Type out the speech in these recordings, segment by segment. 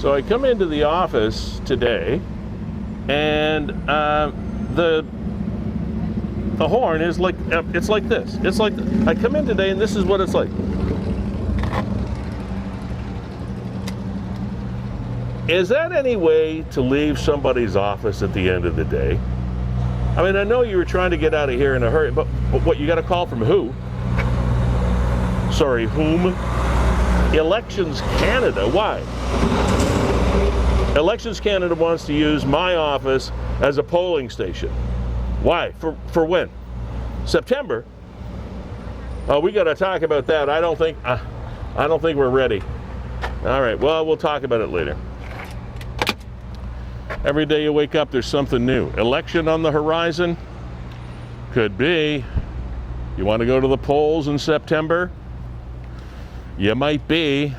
So I come into the office today, and the horn is like, it's like this. It's like, I come in today and this is what it's like. Is that any way to leave somebody's office at the end of the day? I mean, I know you were trying to get out of here in a hurry, but what, you got a call from who? Sorry, whom? Elections Canada. Why? Elections Canada wants to use my office as a polling station. Why? For when? September? Oh, we got to talk about that. I don't think we're ready. All right. Well, we'll talk about it later. Every day you wake up, there's something new. Election on the horizon? Could be. You want to go to the polls in September? You might be.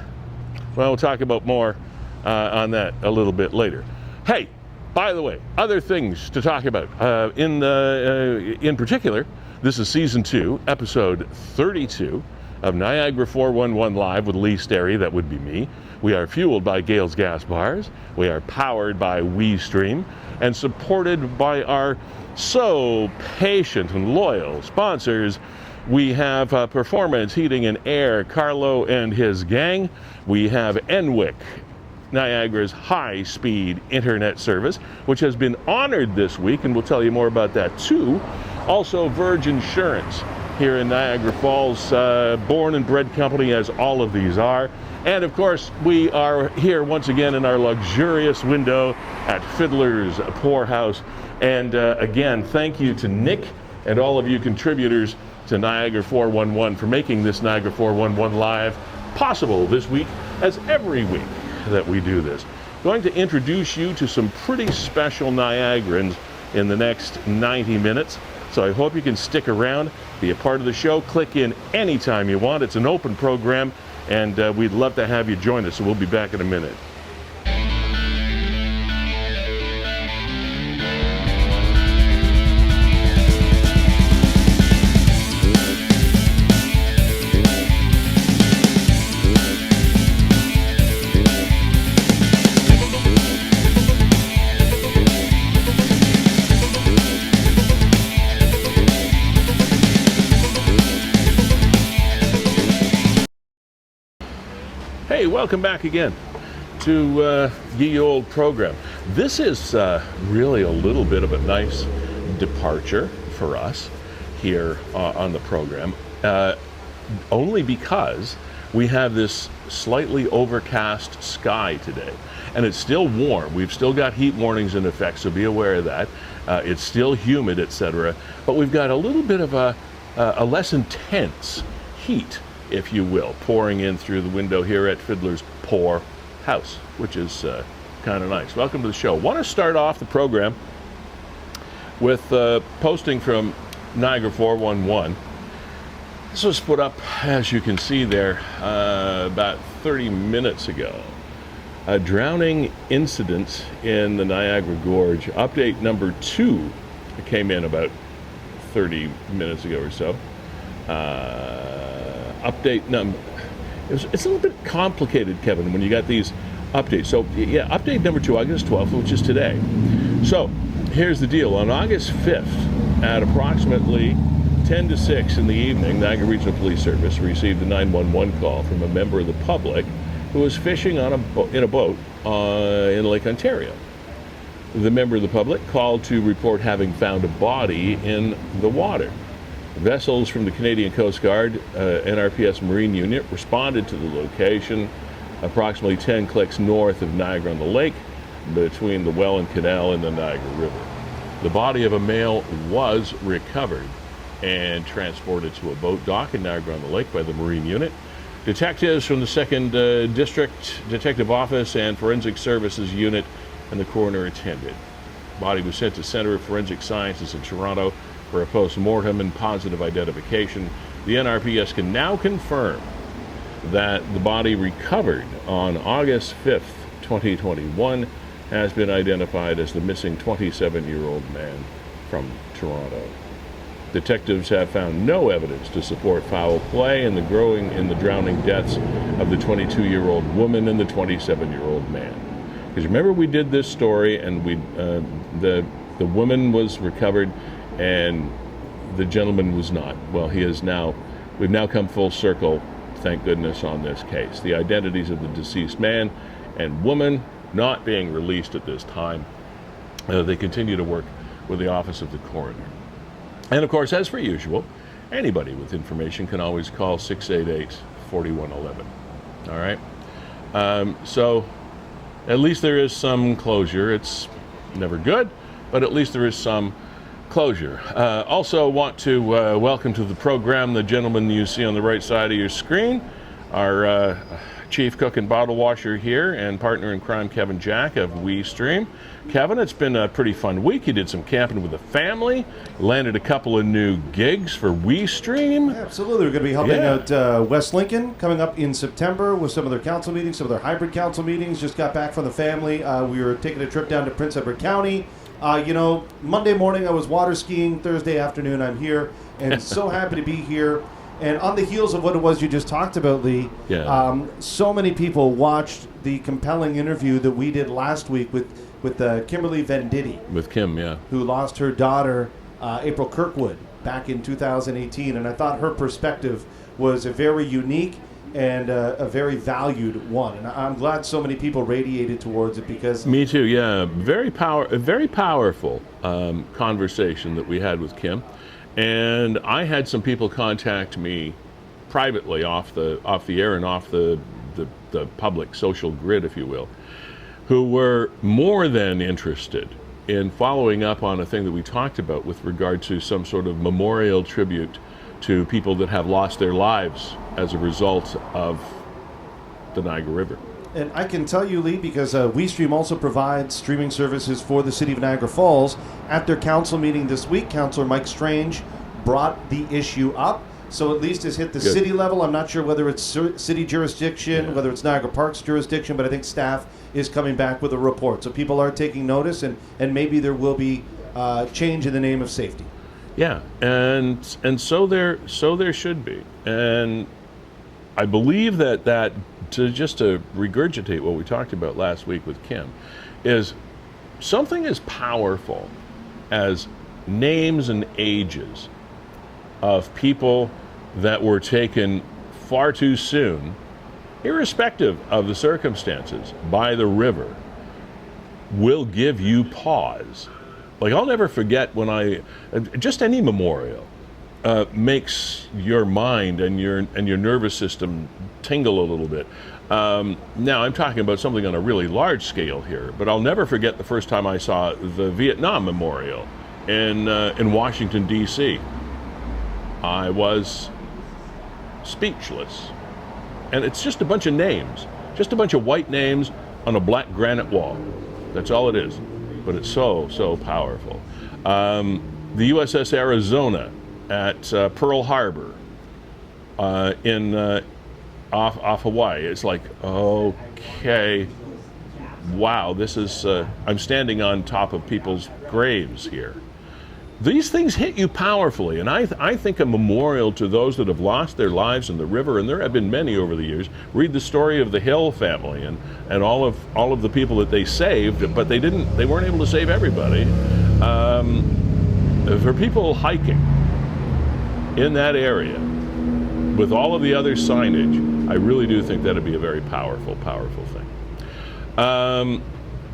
Well, we'll talk about more on that a little bit later. Hey, by the way, other things to talk about. In particular, this is Season 2, Episode 32 of Niagara 411 Live with Sterry. That would be me. We are fueled by Gale's Gas Bars. We are powered by WeeStream and supported by our so patient and loyal sponsors. We have Performance Heating and Air, Carlo and his gang. We have Enwick, Niagara's high-speed internet service, which has been honored this week, and we'll tell you more about that too. Also, Verge Insurance here in Niagara Falls, born and bred company as all of these are. And of course, we are here once again in our luxurious window at Fiddler's Poorhouse. And again, thank you to Nick and all of you contributors to Niagara 411 for making this Niagara 411 Live possible this week, as every week that we do this. Going to introduce you to some pretty special Niagarans in the next 90 minutes. So I hope you can stick around, be a part of the show, click in anytime you want. It's an open program, and we'd love to have you join us. So we'll be back in a minute. Hey, welcome back again to ye old program. This is really a little bit of a nice departure for us here on the program, only because we have this slightly overcast sky today, and it's still warm. We've still got heat warnings in effect, so be aware of that. It's still humid, etc., but we've got a little bit of a less intense heat, if you will, pouring in through the window here at Fiddler's Poorhouse, which is kind of nice. Welcome to the show. Want to start off the program with posting from Niagara 411. This was put up, as you can see there, about 30 minutes ago. A drowning incident in the Niagara Gorge. Update number 2 came in about 30 minutes ago or so. Update number, it's a little bit complicated, Kevin, when you got these updates. So yeah, update number 2, August 12th, which is today. So here's the deal. On August 5th, at approximately 10 to 6 in the evening, Niagara Regional Police Service received a 911 call from a member of the public who was fishing on in a boat in Lake Ontario. The member of the public called to report having found a body in the water. Vessels from the Canadian Coast Guard, NRPS Marine Unit, responded to the location approximately 10 clicks north of Niagara-on-the-Lake, between the Welland Canal and the Niagara River. The body of a male was recovered and transported to a boat dock in Niagara-on-the-Lake by the Marine Unit. Detectives from the 2nd District Detective Office and Forensic Services Unit and the coroner attended. The body was sent to Centre of Forensic Sciences in Toronto for a post-mortem and positive identification. The NRPS can now confirm that the body recovered on August 5th, 2021 has been identified as the missing 27-year-old man from Toronto. Detectives have found no evidence to support foul play in the drowning deaths of the 22-year-old woman and the 27-year-old man. Because remember, we did this story, and the woman was recovered, and the gentleman was not. Well, we've now come full circle, thank goodness, on this case. The identities of the deceased man and woman not being released at this time. They continue to work with the Office of the Coroner. And of course, as per usual, anybody with information can always call 688-4111. All right? So at least there is some closure. It's never good, but at least there is some closure. Also want to welcome to the program the gentleman you see on the right side of your screen, our chief cook and bottle washer here and partner in crime, Kevin Jack of WeeStreem. Kevin, it's been a pretty fun week. You did some camping with the family, landed a couple of new gigs for WeeStream. Yeah, absolutely. We're going to be helping out West Lincoln coming up in September with some of their council meetings, some of their hybrid council meetings. Just got back from the family. We were taking a trip down to Prince Edward County. Monday morning I was water skiing. Thursday afternoon I'm here, and so happy to be here. And on the heels of what it was you just talked about, Lee, so many people watched the compelling interview that we did last week with Kimberly Venditti. With Kim, yeah. Who lost her daughter, April Kirkwood, back in 2018. And I thought her perspective was a very unique and a very valued one. And I'm glad so many people radiated towards it because... Me too, yeah. Very powerful conversation that we had with Kim. And I had some people contact me privately off the air and off the public social grid, if you will, who were more than interested in following up on a thing that we talked about with regard to some sort of memorial tribute to people that have lost their lives as a result of the Niagara River. And I can tell you, Lee, because WeeStream also provides streaming services for the city of Niagara Falls. At their council meeting this week, Councillor Mike Strange brought the issue up. So at least it's hit the city level. I'm not sure whether it's city jurisdiction, whether it's Niagara Parks jurisdiction, but I think staff is coming back with a report. So people are taking notice, and maybe there will be change in the name of safety. Yeah, and so there should be. And I believe that to regurgitate what we talked about last week with Kim, is something as powerful as names and ages of people that were taken far too soon, irrespective of the circumstances, by the river, will give you pause. Like, I'll never forget when just any memorial makes your mind and your nervous system tingle a little bit. Now, I'm talking about something on a really large scale here, but I'll never forget the first time I saw the Vietnam Memorial in Washington, D.C. I was speechless. And it's just a bunch of names, just a bunch of white names on a black granite wall. That's all it is. But it's so powerful. The USS Arizona at Pearl Harbor off Hawaii. It's like, okay, wow, this is, I'm standing on top of people's graves here. These things hit you powerfully, and I think a memorial to those that have lost their lives in the river, and there have been many over the years. Read the story of the Hill family and all of the people that they saved, but they weren't able to save everybody. For people hiking in that area with all of the other signage, I really do think that'd be a very powerful thing.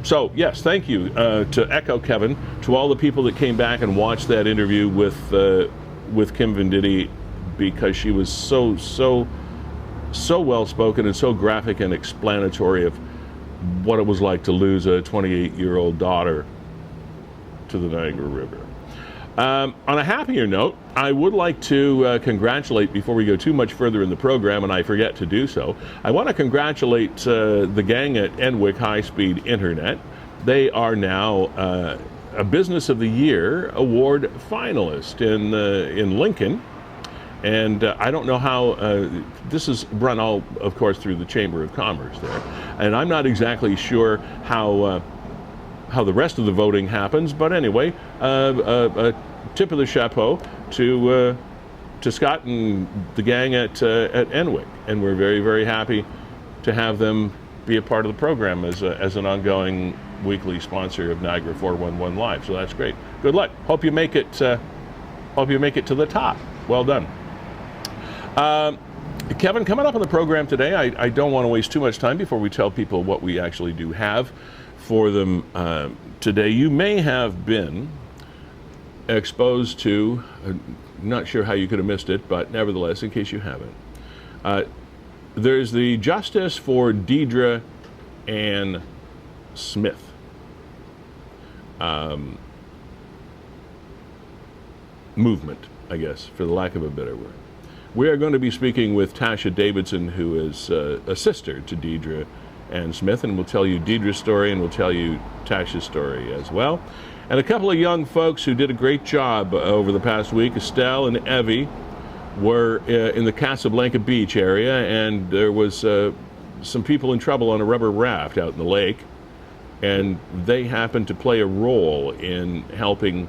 So yes, thank you to echo Kevin, to all the people that came back and watched that interview with Kim Venditti, because she was so well spoken and so graphic and explanatory of what it was like to lose a 28-year-old daughter to the Niagara River. On a happier note, I would like to congratulate, before we go too much further in the program, and I forget to do so, I want to congratulate the gang at Enwick High Speed Internet. They are now a Business of the Year award finalist in Lincoln. And I don't know how, this is run all, of course, through the Chamber of Commerce there. And I'm not exactly sure how the rest of the voting happens, but anyway, a tip of the chapeau to Scott and the gang at Enwick, and we're very, very happy to have them be a part of the program as an ongoing weekly sponsor of Niagara 411 Live. So that's great. Good luck. Hope you make it. Hope you make it to the top. Well done. Kevin, coming up on the program today, I don't want to waste too much time before we tell people what we actually do have for them today. You may have been exposed to, not sure how you could have missed it, but nevertheless, in case you haven't, there's the Justice for Deidra Ann Smith. Movement, I guess, for the lack of a better word. We are going to be speaking with Tasha Davidson, who is a sister to Deidra Ann Smith, and we'll tell you Deidra's story and we'll tell you Tasha's story as well. And a couple of young folks who did a great job over the past week, Estelle and Evie, were in the Casablanca Beach area, and there was some people in trouble on a rubber raft out in the lake, and they happened to play a role in helping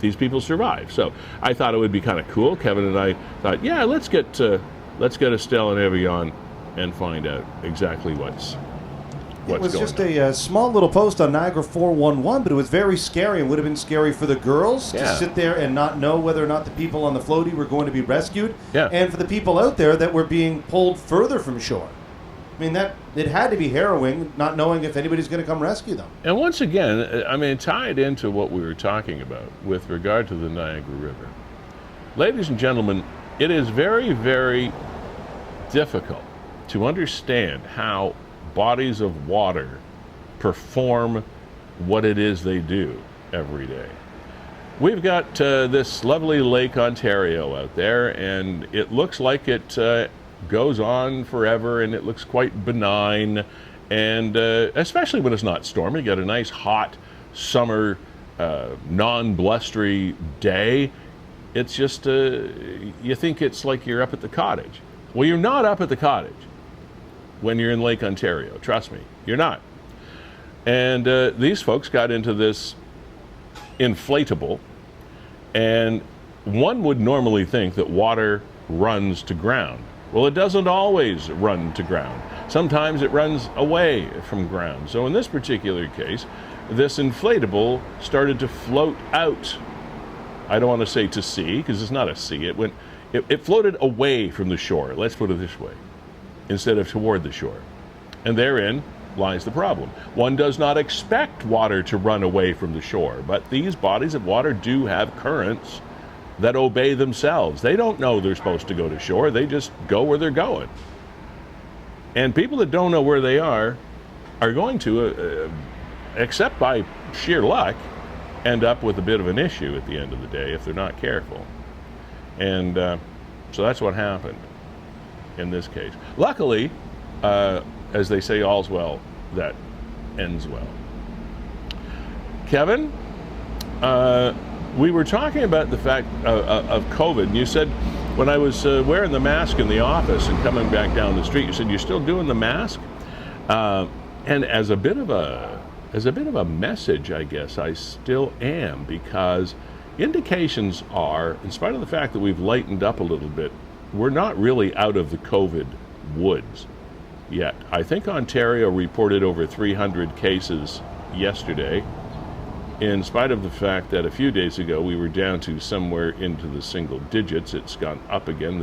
these people survive. So I thought it would be kind of cool. Kevin and I thought, yeah, let's get Estelle and Evie on and find out exactly what's It was going just on. a small little post on Niagara 411, but it was very scary. It would have been scary for the girls to sit there and not know whether or not the people on the floaty were going to be rescued, and for the people out there that were being pulled further from shore. I mean, it had to be harrowing, not knowing if anybody's going to come rescue them. And once again, I mean, tied into what we were talking about with regard to the Niagara River. Ladies and gentlemen, it is very, very difficult to understand how bodies of water perform what it is they do every day. We've got this lovely Lake Ontario out there, and it looks like it goes on forever, and it looks quite benign, and especially when it's not stormy. You get a nice hot summer non-blustery day. It's just you think it's like you're up at the cottage. Well, you're not up at the cottage when you're in Lake Ontario. Trust me, you're not. And these folks got into this inflatable, and one would normally think that water runs to ground. Well, it doesn't always run to ground. Sometimes it runs away from ground. So in this particular case, this inflatable started to float out. I don't want to say to sea, because it's not a sea. It floated away from the shore, let's put it this way, instead of toward the shore. And therein lies the problem. One does not expect water to run away from the shore, but these bodies of water do have currents that obey themselves. They don't know they're supposed to go to shore. They just go where they're going. And people that don't know where they are going to, except by sheer luck, end up with a bit of an issue at the end of the day if they're not careful. And so that's what happened in this case. Luckily, as they say, all's well that ends well. Kevin, we were talking about the fact of COVID, and you said when I was wearing the mask in the office and coming back down the street, you said you're still doing the mask, and as a bit of a message, I guess I still am, because indications are, in spite of the fact that we've lightened up a little bit, we're not really out of the COVID woods yet. I think Ontario reported over 300 cases yesterday, in spite of the fact that a few days ago we were down to somewhere into the single digits. It's gone up again,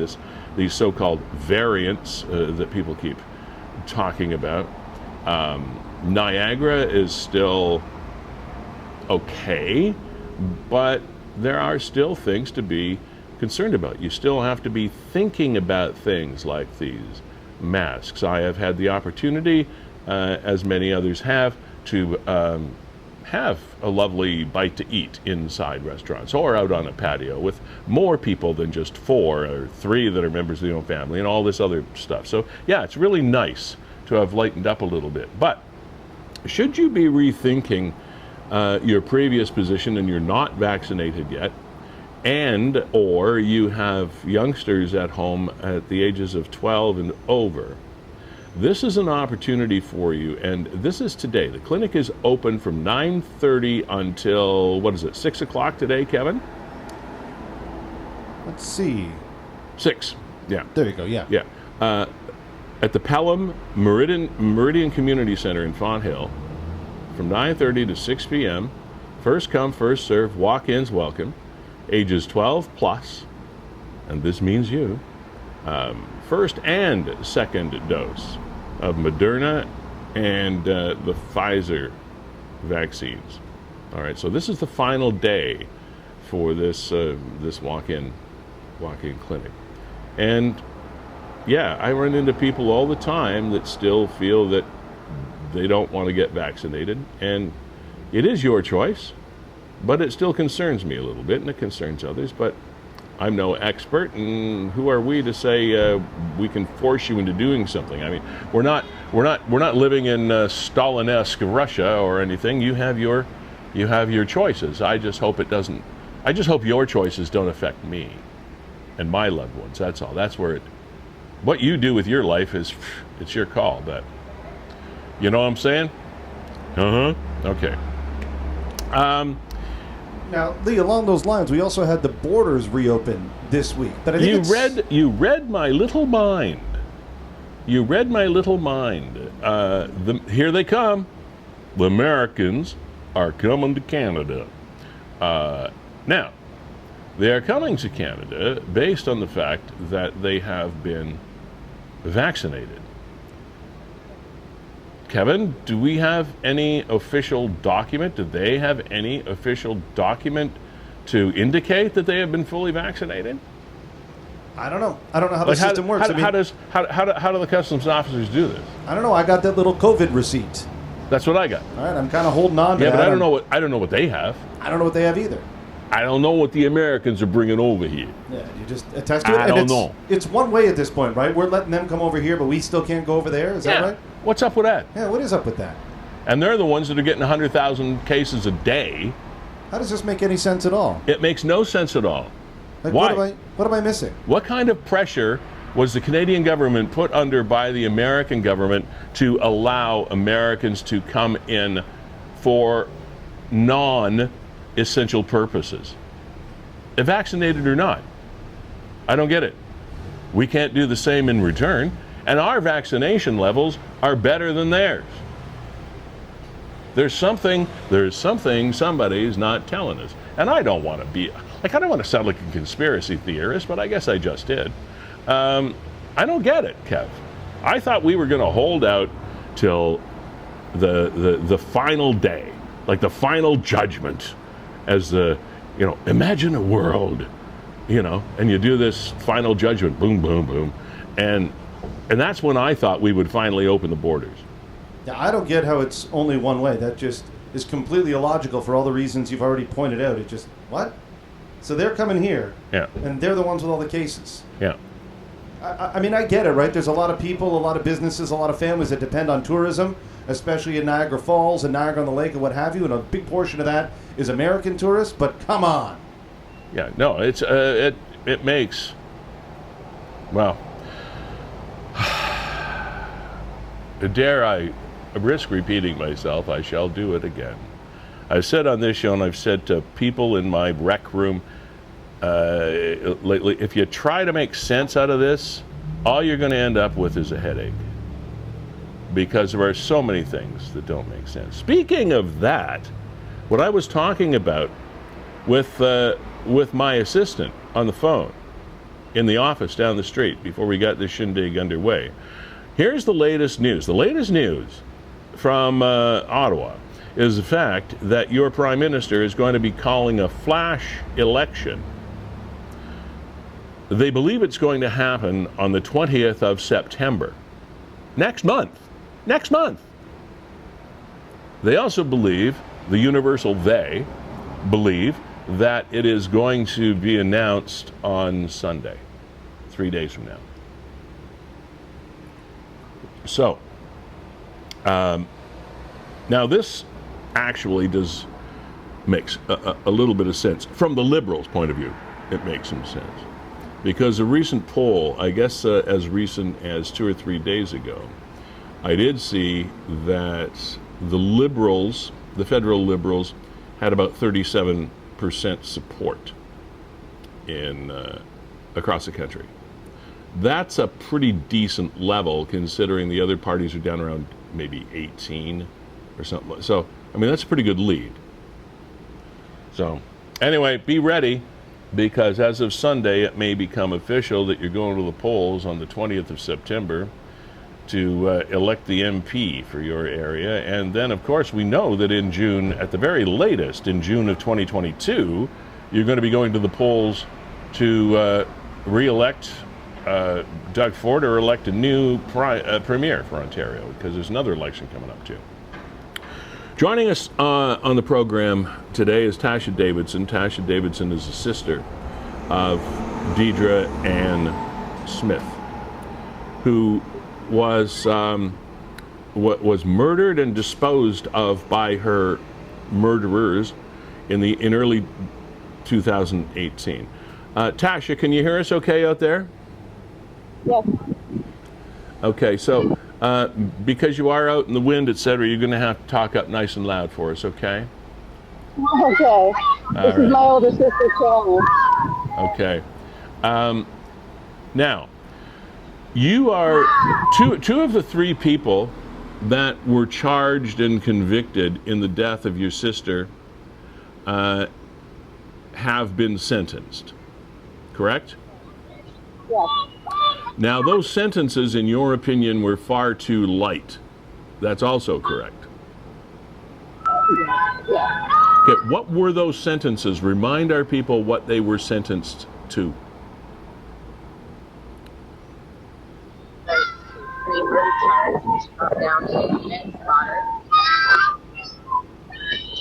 these so-called variants that people keep talking about. Niagara is still okay, but there are still things to be concerned about. You still have to be thinking about things like these masks. I have had the opportunity, as many others have, to have a lovely bite to eat inside restaurants or out on a patio with more people than just 4 or 3 that are members of the own family and all this other stuff. So yeah, it's really nice to have lightened up a little bit. But should you be rethinking your previous position and you're not vaccinated yet, and or you have youngsters at home at the ages of 12 and over, this is an opportunity for you, and this is today. The clinic is open from 9:30 until, 6 o'clock today, Kevin? Let's see. 6, yeah. There you go, yeah. Yeah. at the Pelham Meridian Community Center in Fonthill from 9:30 to 6 p.m. First come, first serve, walk-ins welcome, ages 12 plus, and this means you, first and second dose of Moderna and the Pfizer vaccines. All right, so this is the final day for this walk-in clinic, and yeah, I run into people all the time that still feel that they don't want to get vaccinated, and it is your choice, but it still concerns me a little bit, and it concerns others. But I'm no expert, and who are we to say we can force you into doing something? I mean, we're not living in Stalin-esque Russia or anything. You have your choices. I just hope it doesn't. I just hope your choices don't affect me and my loved ones. That's all. That's where it. What you do with your life it's your call. But you know what I'm saying? Okay. Now, Lee, along those lines, we also had the borders reopen this week. But I think you read my little mind. You read my little mind. Here they come. The Americans are coming to Canada. Now, they are coming to Canada based on the fact that they have been vaccinated. Kevin, do we have any official document? Do they have any official document to indicate that they have been fully vaccinated? I don't know. I don't know how the system works. How do the customs officers do this? I don't know. I got that little COVID receipt. That's what I got. All right, I'm kind of holding on to that. Yeah, but I don't know what they have. I don't know what they have either. I don't know what the Americans are bringing over here. Yeah, you just attest to it. I don't know. It's one way at this point, right? We're letting them come over here, but we still can't go over there. Is that right? What's up with that? Yeah, what is up with that? And they're the ones that are getting 100,000 cases a day. How does this make any sense at all? It makes no sense at all. Like, Why? What am I missing? What kind of pressure was the Canadian government put under by the American government to allow Americans to come in for non-essential purposes? Vaccinated or not? I don't get it. We can't do the same in return, and our vaccination levels are better than theirs. There's something somebody's not telling us. And I don't want to be, I don't want to sound like a conspiracy theorist, but I guess I just did. I don't get it, Kev. I thought we were going to hold out till the final day, like the final judgment, as the, imagine a world, and you do this final judgment, boom, boom, boom, and that's when I thought we would finally open the borders. Yeah, I don't get how it's only one way. That just is completely illogical for all the reasons you've already pointed out. It just, what? So they're coming here, yeah, and they're the ones with all the cases. Yeah. I mean, I get it, right? There's a lot of people, a lot of businesses, a lot of families that depend on tourism, especially in Niagara Falls and Niagara on the Lake and what have you, and a big portion of that is American tourists, but come on. Yeah, no, it's it makes, well, dare I risk repeating myself, I shall do it again. I've said on this show, and I've said to people in my rec room lately, if you try to make sense out of this, all you're going to end up with is a headache. Because there are so many things that don't make sense. Speaking of that, what I was talking about with my assistant on the phone in the office down the street before we got this shindig underway. Here's the latest news. The latest news from Ottawa is the fact that your Prime Minister is going to be calling a flash election. They believe it's going to happen on the 20th of September. Next month. Next month. They also believe, the universal they believe, that it is going to be announced on Sunday, 3 days from now. So, now this actually does makes a little bit of sense. From the Liberals' point of view, it makes some sense. Because a recent poll, I guess as recent as 2 or 3 days ago, I did see that the Liberals, the federal Liberals, had about 37% support in across the country. That's a pretty decent level considering the other parties are down around maybe 18 or something. So, I mean, that's a pretty good lead. So, anyway, be ready, because as of Sunday, it may become official that you're going to the polls on the 20th of September to elect the MP for your area. And then, of course, we know that in June, at the very latest, in June of 2022, you're going to be going to the polls to re-elect Doug Ford or elect a new premier for Ontario, because there's another election coming up too. Joining us on the program today is Tasha Davidson. Tasha Davidson is the sister of Deidra Ann Smith, who was murdered and disposed of by her murderers in early 2018. Tasha, can you hear us okay out there? Yes. Okay, so because you are out in the wind, etc., you're going to have to talk up nice and loud for us, okay? Okay. This is my older sister, Sterry. Okay. Now, you are two of the three people that were charged and convicted in the death of your sister have been sentenced, correct? Yes. Now, those sentences, in your opinion, were far too light. That's also correct. Yeah. Okay, what were those sentences? Remind our people what they were sentenced to.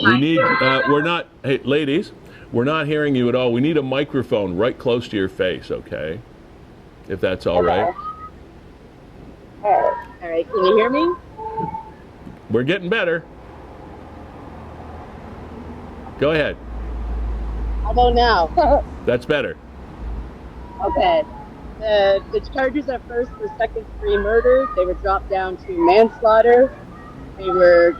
We need, we're not, hey, ladies, we're not hearing you at all. We need a microphone right close to your face, okay? If that's all right. All right. Can you hear me? We're getting better. Go ahead. How about now? That's better. Okay. The charges at first were second-degree murder. They were dropped down to manslaughter. The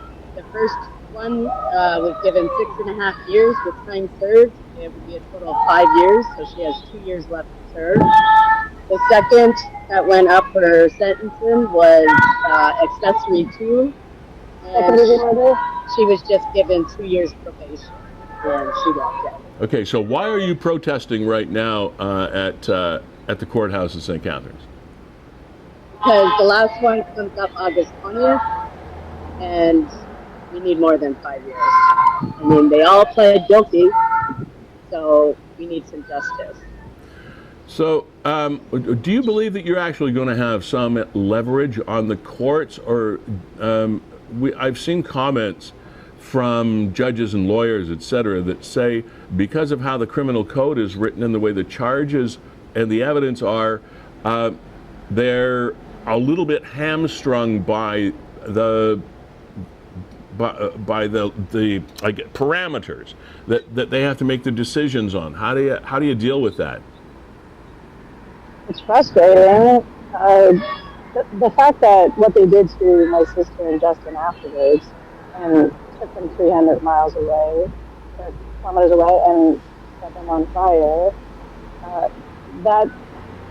first one was given 6.5 years with time served. It would be a total of 5 years, so she has 2 years left to serve. The second that went up for sentencing was accessory 2. And she was just given 2 years probation when she walked out. Okay, so why are you protesting right now at the courthouse in St. Catharines? Because the last one comes up August 20th, and we need more than 5 years. I mean, they all pled guilty, so we need some justice. So, do you believe that you're actually going to have some leverage on the courts, or I've seen comments from judges and lawyers, etc., that say because of how the criminal code is written and the way the charges and the evidence are, they're a little bit hamstrung by the parameters that they have to make the decisions on. How do you deal with that? It's frustrating. The fact that what they did to my sister and Justin afterwards, and took them 300 miles away, or kilometers away, and set them on fire,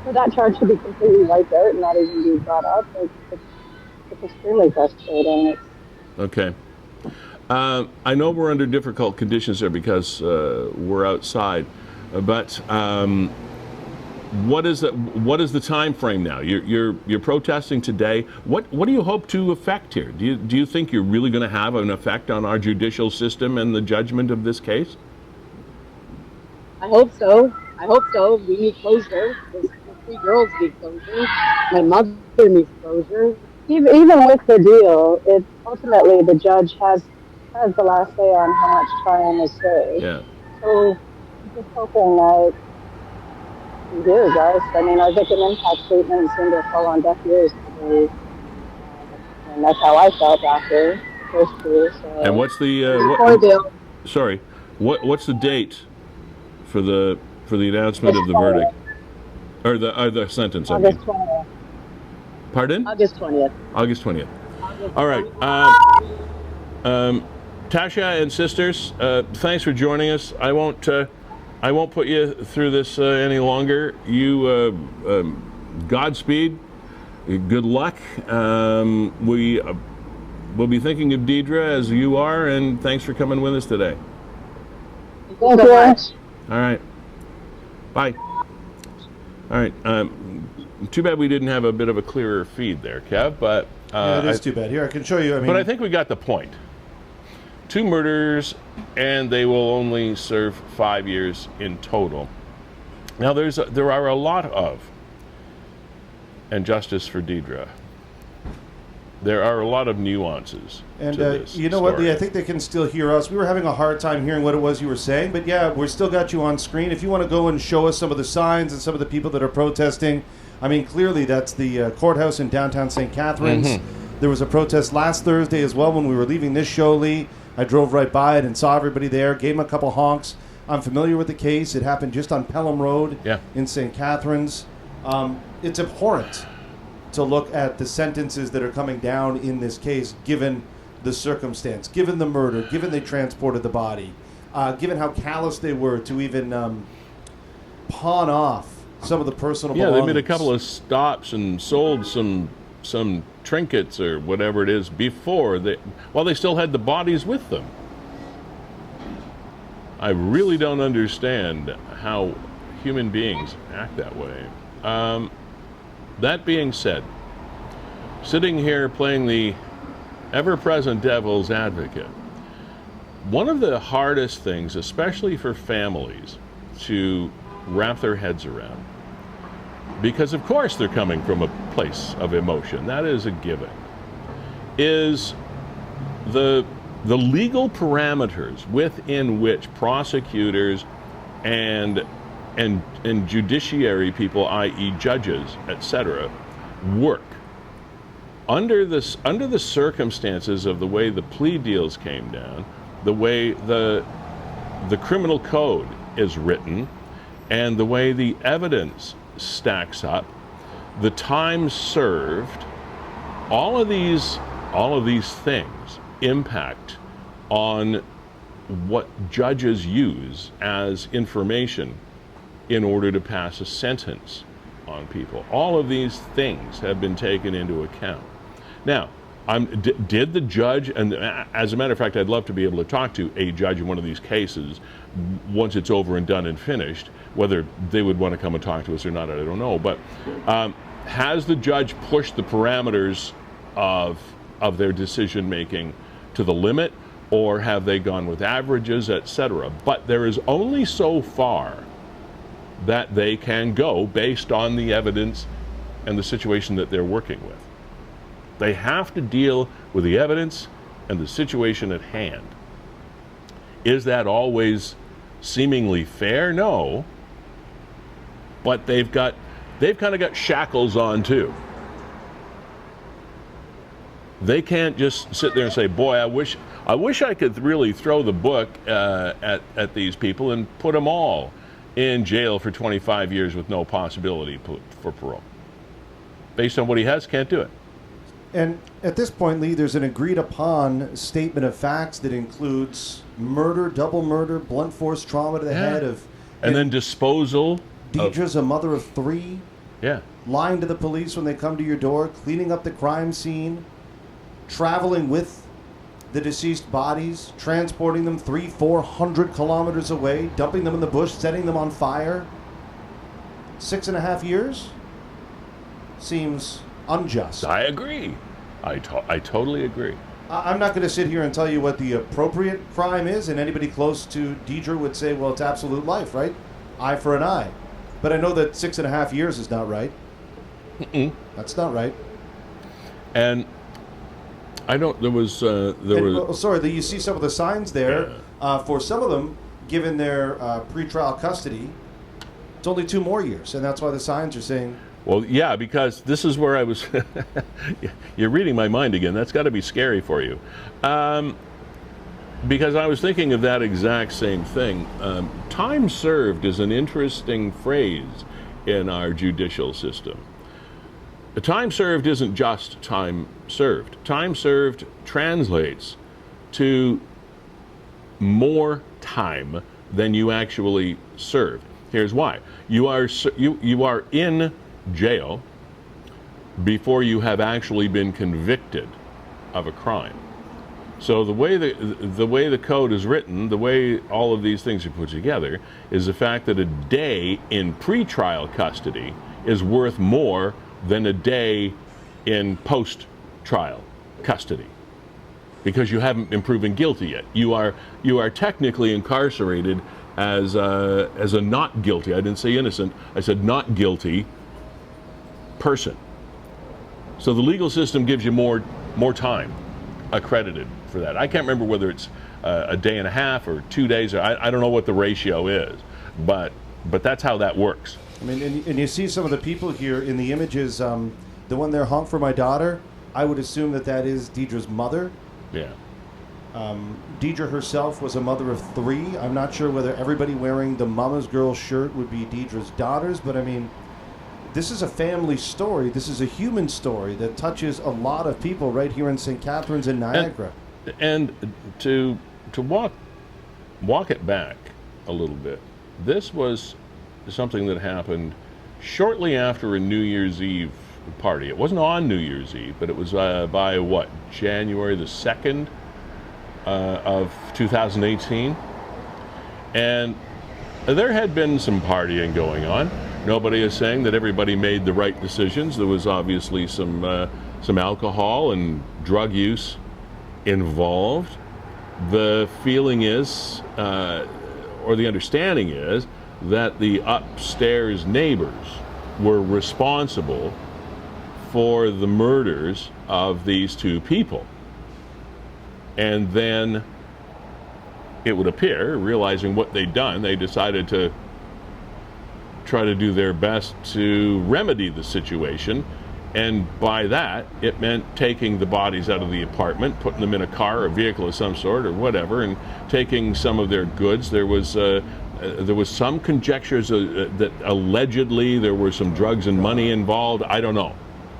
for that charge to be completely wiped out and not even be brought up, it's extremely frustrating. Okay. I know we're under difficult conditions there because we're outside, but what is the time frame now? You're protesting today. What do you hope to affect here? Do you think you're really going to have an effect on our judicial system and the judgment of this case? I hope so. We need closure. The 3 girls need closure. My mother needs closure. Even with the deal, it's ultimately the judge has the last say on how much time is served. Yeah. So just hoping that he hears us. I mean, our victim impact statement seemed to fall on deaf ears today. And that's how I felt after the first 2. So. And what's the what's the date for the announcement of the verdict or the sentence? August 20th. Pardon? August 20th. August 20th. All right. Tasha and sisters, thanks for joining us. I won't put you through this any longer. You Godspeed. Good luck. We will be thinking of Deidra as you are, and thanks for coming with us today. Thank you so much. All right. Bye. All right. Too bad we didn't have a bit of a clearer feed there, Kev, but... yeah, it is too bad. Here, I can show you. But I think we got the point. 2 murders, and they will only serve 5 years in total. Now, there are a lot of, and justice for Deidra. There are a lot of nuances And to this you know what, story. Lee? I think they can still hear us. We were having a hard time hearing what it was you were saying, but yeah, we're still got you on screen. If you want to go and show us some of the signs and some of the people that are protesting, I mean, clearly that's the courthouse in downtown St. Catharines. Mm-hmm. There was a protest last Thursday as well when we were leaving this show, Lee. I drove right by it and saw everybody there, gave them a couple honks. I'm familiar with the case. It happened just on Pelham Road in St. Catharines. It's abhorrent to look at the sentences that are coming down in this case, given the circumstance, given the murder, given they transported the body, given how callous they were to even pawn off some of the personal belongings. They made a couple of stops and sold some trinkets or whatever it is before while they still had the bodies with them. I really don't understand how human beings act that way. That being said, sitting here playing the ever-present devil's advocate, one of the hardest things, especially for families, to wrap their heads around, because of course they're coming from a place of emotion, that is a given, is the legal parameters within which prosecutors and judiciary people, i.e. judges, etc., work. Under the circumstances of the way the plea deals came down, the way the criminal code is written, and the way the evidence stacks up, the time served, all of these things impact on what judges use as information in order to pass a sentence on people. All of these things have been taken into account. Now, did the judge, and as a matter of fact, I'd love to be able to talk to a judge in one of these cases once it's over and done and finished. Whether they would want to come and talk to us or not, I don't know. But has the judge pushed the parameters of their decision making to the limit, or have they gone with averages, etc.? But there is only so far that they can go based on the evidence and the situation that they're working with. They have to deal with the evidence and the situation at hand. Is that always seemingly fair? No. But they've kind of got shackles on too. They can't just sit there and say, boy, I wish I could really throw the book at these people and put them all in jail for 25 years with no possibility for parole. Based on what he has, can't do it. And at this point, Lee, there's an agreed upon statement of facts that includes murder, double murder, blunt force trauma to the head of... And then disposal. Deidre's a mother of 3. Yeah. Lying to the police when they come to your door, cleaning up the crime scene, traveling with the deceased bodies, transporting them 300-400 kilometers away, dumping them in the bush, setting them on fire. 6.5 years? Seems unjust. I agree. I totally agree. I'm not going to sit here and tell you what the appropriate crime is, and anybody close to Deidra would say, well, it's absolute life, right? Eye for an eye. But I know that 6.5 years is not right. That's not right. And I don't, there was... sorry, you see some of the signs there. Yeah. For some of them, given their pretrial custody, it's only 2 more years, and that's why the signs are saying... Well, yeah, because this is where I was... You're reading my mind again. That's got to be scary for you. Because I was thinking of that exact same thing. Time served is an interesting phrase in our judicial system. Time served isn't just time served. Time served translates to more time than you actually served. Here's why. You are in jail before you have actually been convicted of a crime. So the way the code is written, the way all of these things are put together, is the fact that a day in pretrial custody is worth more than a day in post-trial custody, because you haven't been proven guilty yet. You are technically incarcerated as a not guilty. I didn't say innocent. I said not guilty person. So the legal system gives you more time accredited for that. I can't remember whether it's a day and a half or 2 days. I don't know what the ratio is, but that's how that works. I mean, and you see some of the people here in the images. The one there, honk for my daughter. I would assume that is Deidra's mother. Yeah. Deidra herself was a mother of 3. I'm not sure whether everybody wearing the Mama's Girl shirt would be Deidra's daughters, but I mean, this is a family story. This is a human story that touches a lot of people right here in St. Catharines and Niagara. And to walk it back a little bit, this was something that happened shortly after a New Year's Eve party. It wasn't on New Year's Eve, but it was by what, January the 2nd of 2018. And there had been some partying going on. Nobody is saying that everybody made the right decisions. There was obviously some alcohol and drug use involved. The feeling is, or the understanding is, that the upstairs neighbors were responsible for the murders of these 2 people. And then it would appear, realizing what they'd done, they decided to try to do their best to remedy the situation. And by that, it meant taking the bodies out of the apartment, putting them in a car or vehicle of some sort or whatever, and taking some of their goods. There was some conjectures that allegedly there were some drugs and money involved. I don't know.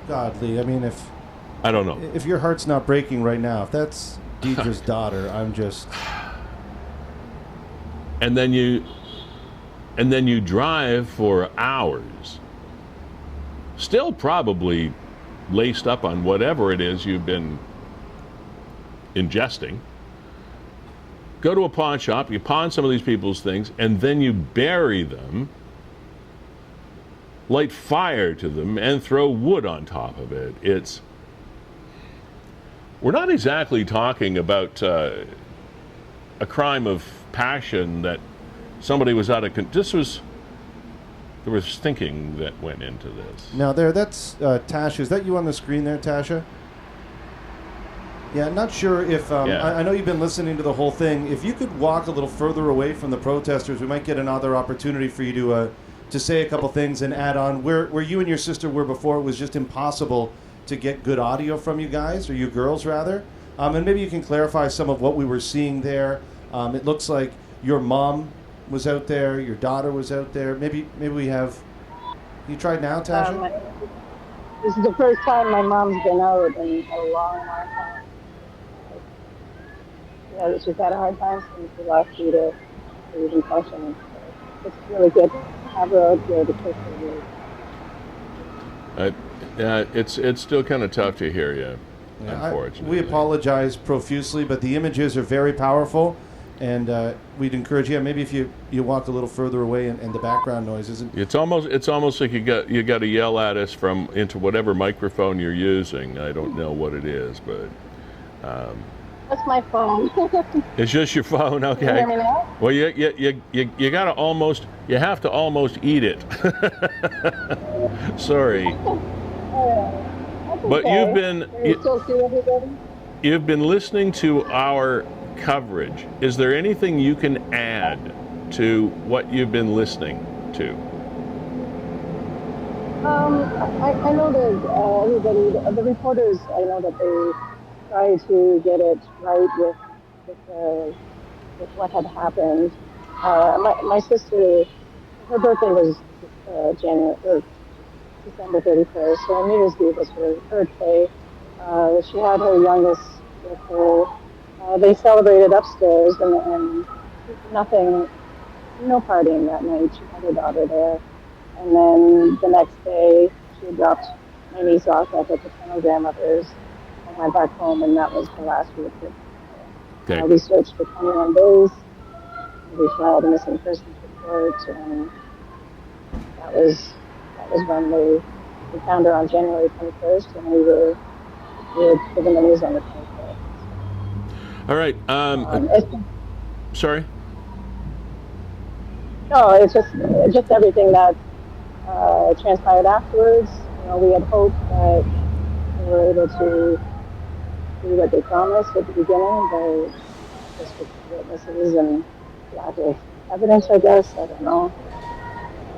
Godly. I mean, I don't know. If your heart's not breaking right now, if that's Deidra's daughter, I'm just... And then you drive for hours, still probably laced up on whatever it is you've been ingesting. Go to a pawn shop, you pawn some of these people's things, and then you bury them, light fire to them, and throw wood on top of it. We're not exactly talking about a crime of passion that somebody was out of there was thinking that went into this. Now that's Tasha. Is that you on the screen there, Tasha? Yeah, not sure if I know you've been listening to the whole thing. If you could walk a little further away from the protesters, we might get another opportunity for you to say a couple things and add on. Where you and your sister were before, it was just impossible to get good audio from you guys, or you girls rather. And maybe you can clarify some of what we were seeing there. It looks like your mom was out there, your daughter was out there. Maybe we have. You tried now, Tasha? This is the first time my mom's been out in a long time. Yeah, she's had a hard time since the last year to even function. It's really good to have her out there to push her. It's still kind of tough to hear you, unfortunately. We apologize profusely, but the images are very powerful, and we'd encourage you. Maybe if you walk a little further away and the background noise isn't. It's almost like you got to yell at us from into whatever microphone you're using. I don't know what it is, but. That's my phone. It's just your phone, okay? Can you hear me now? Well, you gotta you have to almost eat it. Sorry. But you've been listening to our coverage. Is there anything you can add to what you've been listening to? I know that everybody, the reporters, I know that they try to get it right with what had happened. My sister, her birthday was December 31st, so New Year's Eve was her birthday. She had her youngest with her. They celebrated upstairs and no partying that night. She had her daughter there. And then the next day, she dropped my niece off at the paternal grandmother's. I went back home, and that was the last we could. Okay. We searched for 21 days. We filed a missing persons report, and that was when we found her on January 21st, and we were given the news on the 24th. All right. Sorry. No, it's just everything that transpired afterwards. You know, we had hoped that we were able to do what they promised at the beginning, but just with witnesses and lack of evidence, I guess. I don't know.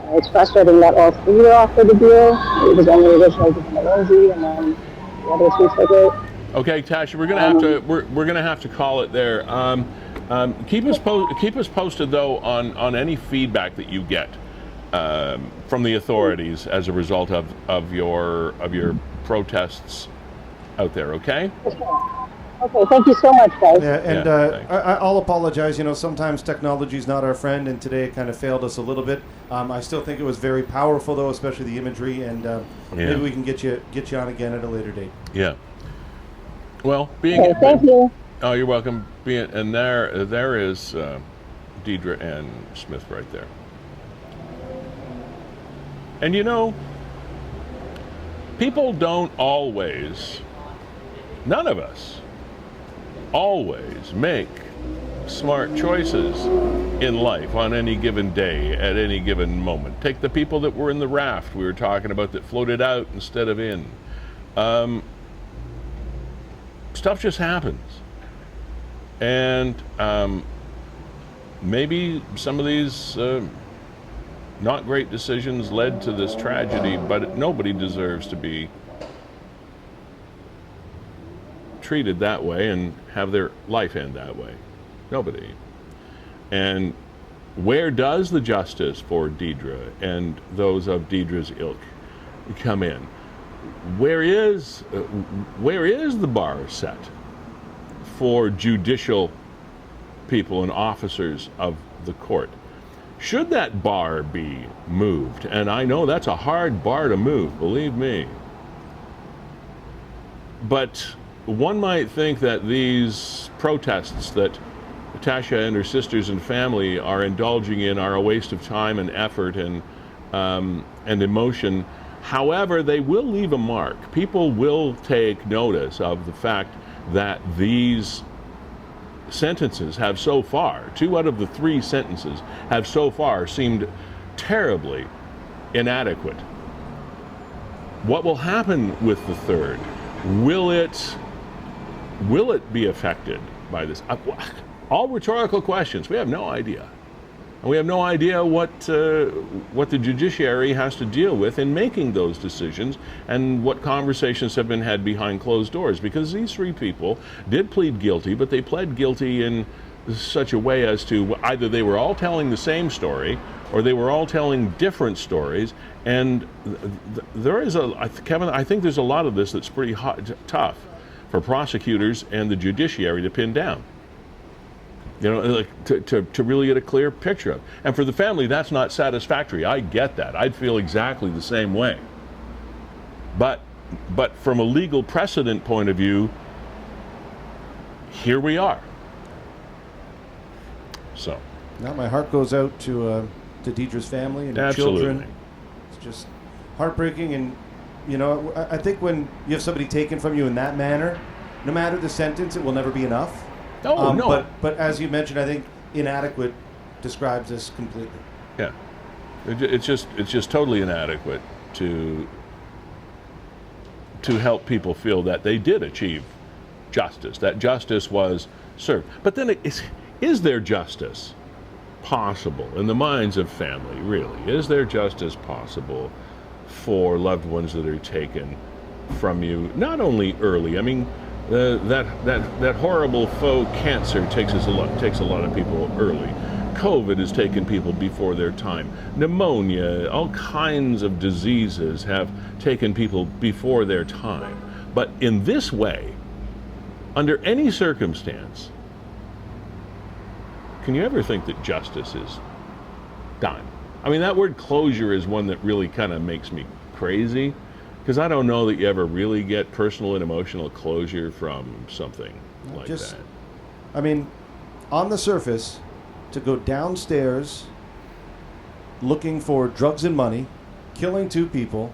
It's frustrating that all three were offered the deal. It was only originally given to Lindsay, and then the other two took it. Okay, Tasha, we're gonna have to call it there. Keep us posted though on any feedback that you get from the authorities as a result of your protests out there. Okay. Okay, thank you so much, guys. Yeah, and I'll apologize. You know, sometimes technology is not our friend, and today it kind of failed us a little bit. I still think it was very powerful, though, especially the imagery, and maybe we can get you on again at a later date. Yeah. Well, thank you. Oh, you're welcome. And there is Deidra Ann Smith right there. And you know, people don't always, none of us, always make smart choices in life on any given day, at any given moment. Take the people that were in the raft we were talking about that floated out instead of in. Stuff just happens. And maybe some of these not great decisions led to this tragedy, but nobody deserves to be treated that way and have their life end that way. Nobody. And where does the justice for Deidra and those of Deidra's ilk come in? Where is the bar set for judicial people and officers of the court? Should that bar be moved? And I know that's a hard bar to move, believe me. But one might think that these protests that Tasha and her sisters and family are indulging in are a waste of time and effort and emotion. However, they will leave a mark. People will take notice of the fact that these sentences have so far, 2 out of the 3 sentences have so far seemed terribly inadequate. What will happen with the third? Will it be affected by this? All rhetorical questions. We have no idea. And we have no idea what the judiciary has to deal with in making those decisions and what conversations have been had behind closed doors. Because these 3 people did plead guilty, but they pled guilty in such a way as to either they were all telling the same story or they were all telling different stories. And there is Kevin, I think there's a lot of this that's pretty tough for prosecutors and the judiciary to pin down. You know, like to really get a clear picture of. And for the family, that's not satisfactory. I get that. I'd feel exactly the same way. But from a legal precedent point of view, here we are. So. Now my heart goes out to Deidra's family and her children. It's just heartbreaking, and you know, I think when you have somebody taken from you in that manner, no matter the sentence, it will never be enough. Oh, no. But as you mentioned, I think inadequate describes this completely. Yeah, it's just totally inadequate to help people feel that they did achieve justice, that justice was served. But then is there justice possible in the minds of family, really? Is there justice possible for loved ones that are taken from you, not only early? I mean, that horrible faux cancer takes a lot of people early. COVID has taken people before their time. Pneumonia, all kinds of diseases have taken people before their time. But in this way, under any circumstance, can you ever think that justice is done? I mean, that word closure is one that really kind of makes me crazy, because I don't know that you ever really get personal and emotional closure from something like that. I mean, on the surface, to go downstairs looking for drugs and money, killing 2 people,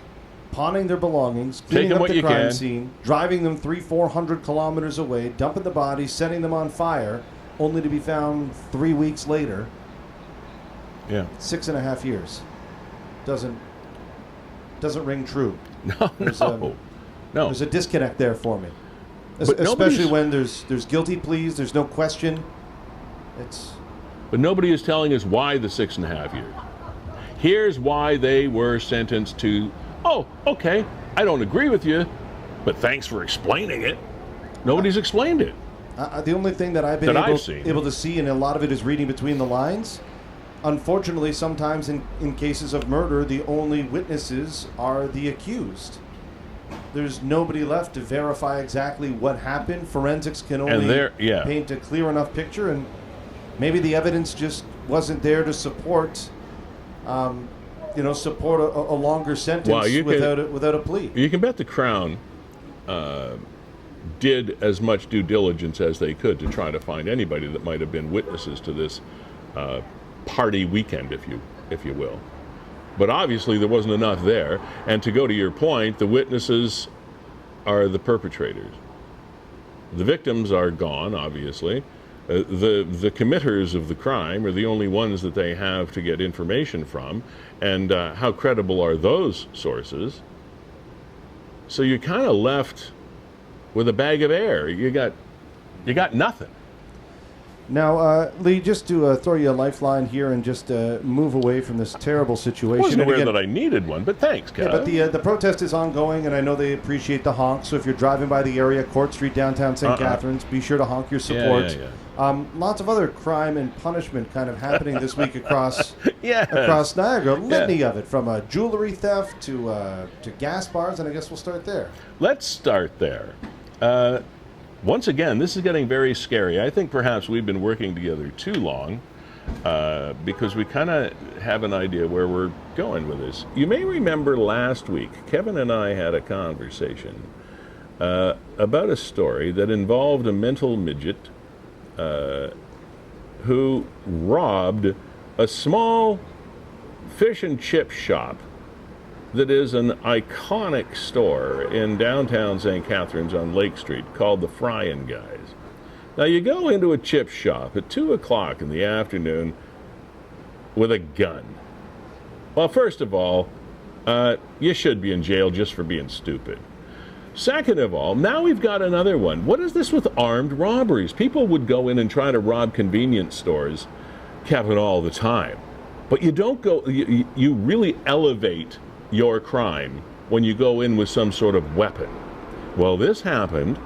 pawning their belongings, cleaning up the crime scene, driving them 300-400 kilometers away, dumping the bodies, setting them on fire, only to be found 3 weeks later. Yeah. 6.5 years. Doesn't ring true. No. There's a disconnect there for me. But Especially when there's guilty pleas, there's no question. But nobody is telling us why the 6.5 years. Here's why they were sentenced to, oh, okay, I don't agree with you, but thanks for explaining it. Nobody's explained it. The only thing that I've been able to see, and a lot of it is reading between the lines, unfortunately, sometimes in cases of murder, the only witnesses are the accused. There's nobody left to verify exactly what happened. Forensics can only paint a clear enough picture, and maybe the evidence just wasn't there to support support a longer sentence without a plea. You can bet the Crown did as much due diligence as they could to try to find anybody that might have been witnesses to this party weekend, if you will. But obviously there wasn't enough there. And to go to your point, the witnesses are the perpetrators. The victims are gone, obviously. The committers of the crime are the only ones that they have to get information from. And how credible are those sources? So you're kind of left with a bag of air. You got nothing. Now, Lee, just to throw you a lifeline here and just move away from this terrible situation. I wasn't aware that I needed one, but thanks, Kev. Yeah, but the protest is ongoing, and I know they appreciate the honk. So if you're driving by the area, Court Street, downtown St. Catharines, be sure to honk your support. Lots of other crime and punishment kind of happening this week across Niagara. Litany of it, from jewelry theft to gas bars, and I guess we'll start there. Let's start there. Once again, this is getting very scary. I think perhaps we've been working together too long because we kind of have an idea where we're going with this. You may remember last week, Kevin and I had a conversation about a story that involved a mental midget who robbed a small fish and chip shop that is an iconic store in downtown St. Catharines on Lake Street called the Fryin' Guys. Now, you go into a chip shop at 2 o'clock in the afternoon with a gun. Well, first of all, you should be in jail just for being stupid. Second of all, now we've got another one. What is this with armed robberies? People would go in and try to rob convenience stores, Kevin, all the time. But you don't go, you really elevate your crime when you go in with some sort of weapon. Well, this happened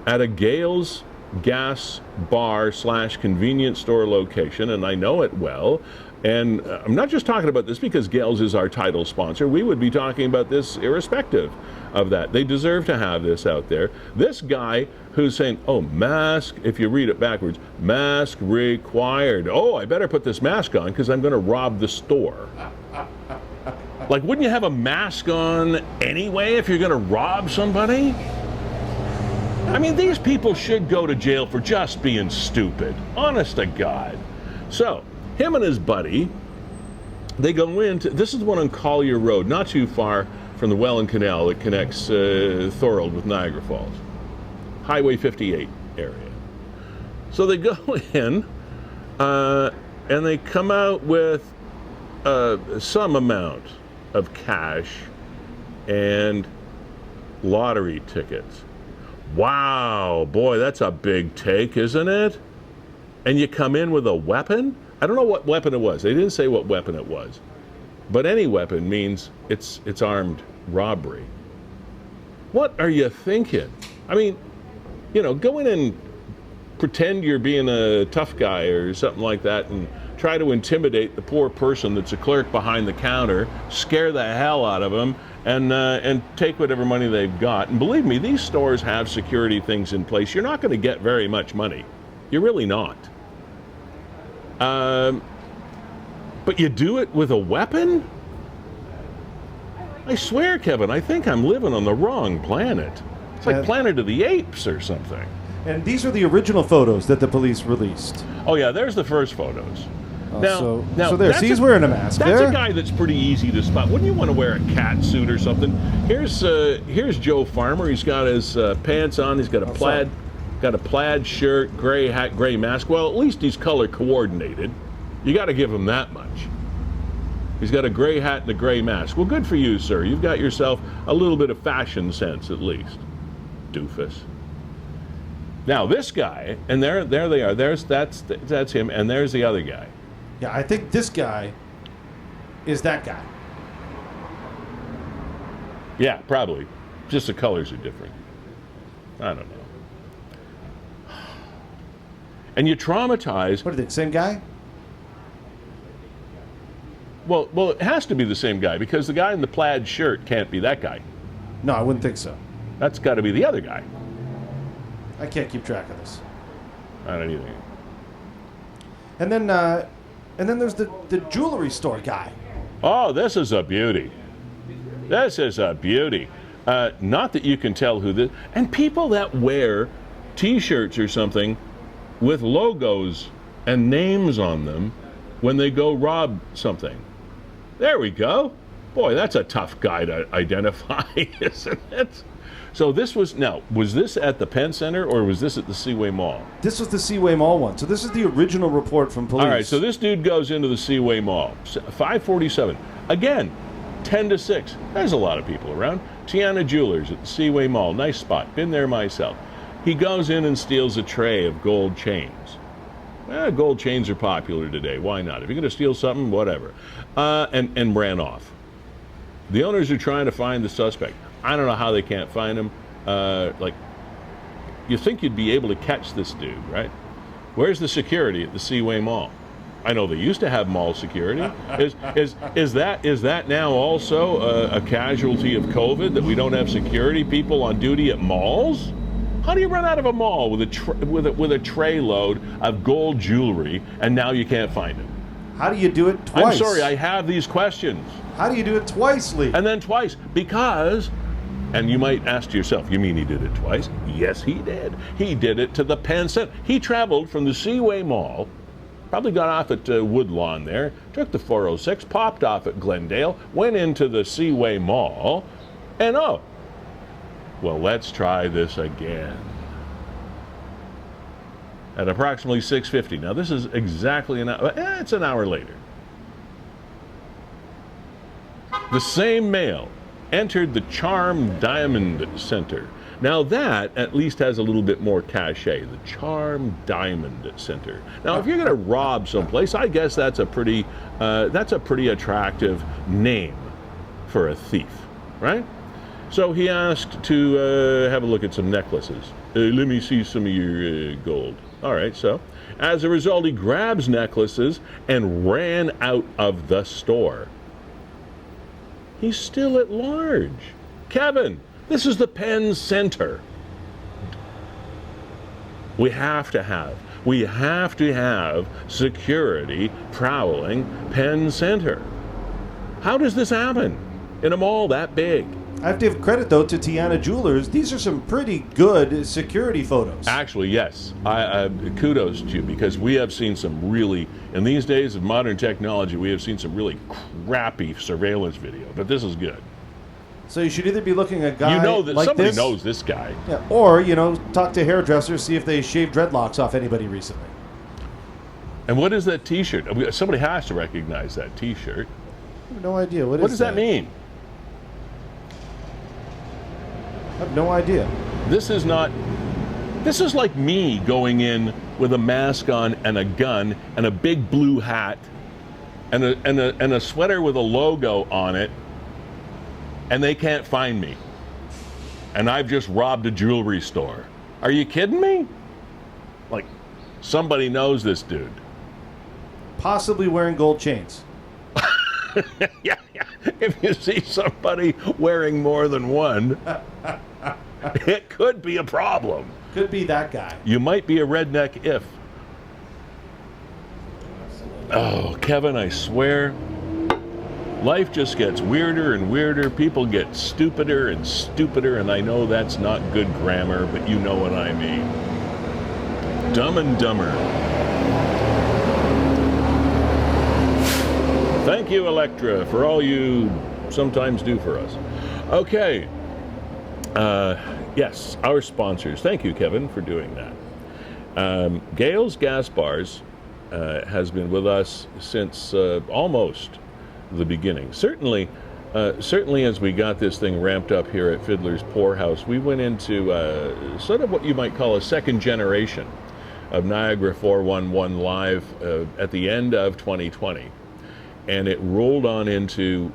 at a Gale's gas bar / convenience store location, and I know it well. And I'm not just talking about this because Gale's is our title sponsor. We would be talking about this irrespective of that. They deserve to have this out there. This guy who's saying, oh, mask, if you read it backwards, mask required. Oh, I better put this mask on because I'm going to rob the store. Like, wouldn't you have a mask on anyway if you're going to rob somebody? I mean, these people should go to jail for just being stupid. Honest to God. So, him and his buddy, they go into, this is the one on Collier Road, not too far from the Welland Canal that connects Feulled with Niagara Falls. Highway 58 area. So they go in, and they come out with some amount of cash and lottery tickets. Wow, boy, that's a big take, isn't it? And you come in with a weapon? I don't know what weapon it was. They didn't say what weapon it was. But any weapon means it's armed robbery. What are you thinking? I mean, go in and pretend you're being a tough guy or something like that and try to intimidate the poor person that's a clerk behind the counter, scare the hell out of them, and take whatever money they've got. And believe me, these stores have security things in place. You're not going to get very much money. You're really not. But But you do it with a weapon? I swear, Kevin, I think I'm living on the wrong planet. It's like Planet of the Apes or something. And these are the original photos that the police released. Oh, yeah, there's the first photos. So there, see, he's wearing a mask That's there. a guy that's pretty easy to spot. Wouldn't you want to wear a cat suit or something? Here's Joe Farmer. He's got his pants on. He's got a plaid shirt, gray hat, gray mask. Well, at least he's color coordinated. You got to give him that much. He's got a gray hat and a gray mask. Well, good for you, sir. You've got yourself a little bit of fashion sense, at least. Doofus. Now this guy, and there they are. That's him, and there's the other guy. Yeah, I think this guy is that guy. Yeah, probably. Just the colors are different. I don't know. And you traumatize. What are they, same guy? Well, it has to be the same guy because the guy in the plaid shirt can't be that guy. No, I wouldn't think so. That's got to be the other guy. I can't keep track of this. I don't either. And then there's the jewelry store guy. Oh, this is a beauty. This is a beauty. Not that you can tell who this. And people that wear T-shirts or something with logos and names on them when they go rob something. There we go. Boy, that's a tough guy to identify, isn't it? So this was this at the Penn Center or was this at the Seaway Mall? This was the Seaway Mall one. So this is the original report from police. All right, so this dude goes into the Seaway Mall, 547. Again, 10 to 6. There's a lot of people around. Tiana Jewelers at the Seaway Mall. Nice spot. Been there myself. He goes in and steals a tray of gold chains. Gold chains are popular today. Why not? If you're going to steal something, whatever. And ran off. The owners are trying to find the suspect. I don't know how they can't find him. You think you'd be able to catch this dude, right? Where's the security at the Seaway Mall? I know they used to have mall security. Is that now also a casualty of COVID that we don't have security people on duty at malls? How do you run out of a mall with a tray load of gold jewelry and now you can't find it? How do you do it twice? I'm sorry, I have these questions. How do you do it twice, Lee? And then twice, because, and you might ask yourself, you mean he did it twice? Yes, he did. He did it to the Penn Center. He traveled from the Seaway Mall, probably got off at Woodlawn there, took the 406, popped off at Glendale, went into the Seaway Mall, and well, let's try this again. At approximately 6:50. Now this is exactly an hour, it's an hour later. The same male entered the Charm Diamond Center. Now that at least has a little bit more cachet, the Charm Diamond Center. Now if you're going to rob someplace, I guess that's a pretty attractive name for a thief, right? So he asked to have a look at some necklaces. Let me see some of your gold. All right, so as a result, he grabs necklaces and ran out of the store. He's still at large. Kevin, this is the Penn Center. We have to have security prowling Penn Center. How does this happen in a mall that big? I have to give credit, though, to Tiana Jewelers. These are some pretty good security photos. Actually, yes. Kudos to you, because we have seen some really, in these days of modern technology, we have seen some really crappy surveillance video, but this is good. So you should either be looking at a guy that like somebody this, knows this guy. Yeah, or, talk to hairdressers, see if they shaved dreadlocks off anybody recently. And what is that T-shirt? Somebody has to recognize that T-shirt. I have no idea. What does that mean? I have no idea. This is like me going in with a mask on and a gun and a big blue hat and a sweater with a logo on it, and they can't find me. And I've just robbed a jewelry store. Are you kidding me? Like, somebody knows this dude. Possibly wearing gold chains. Yeah. If you see somebody wearing more than one, it could be a problem. Could be that guy. You might be a redneck if. Oh, Kevin, I swear, life just gets weirder and weirder. People get stupider and stupider, and I know that's not good grammar, but you know what I mean. Dumb and dumber. Thank you, Electra, for all you sometimes do for us. Okay. Yes, our sponsors. Thank you, Kevin, for doing that. Gale's Gas Bars has been with us since almost the beginning. Certainly as we got this thing ramped up here at Fiddler's Poorhouse, we went into sort of what you might call a second generation of Niagara 411 Live at the end of 2020. And it rolled on into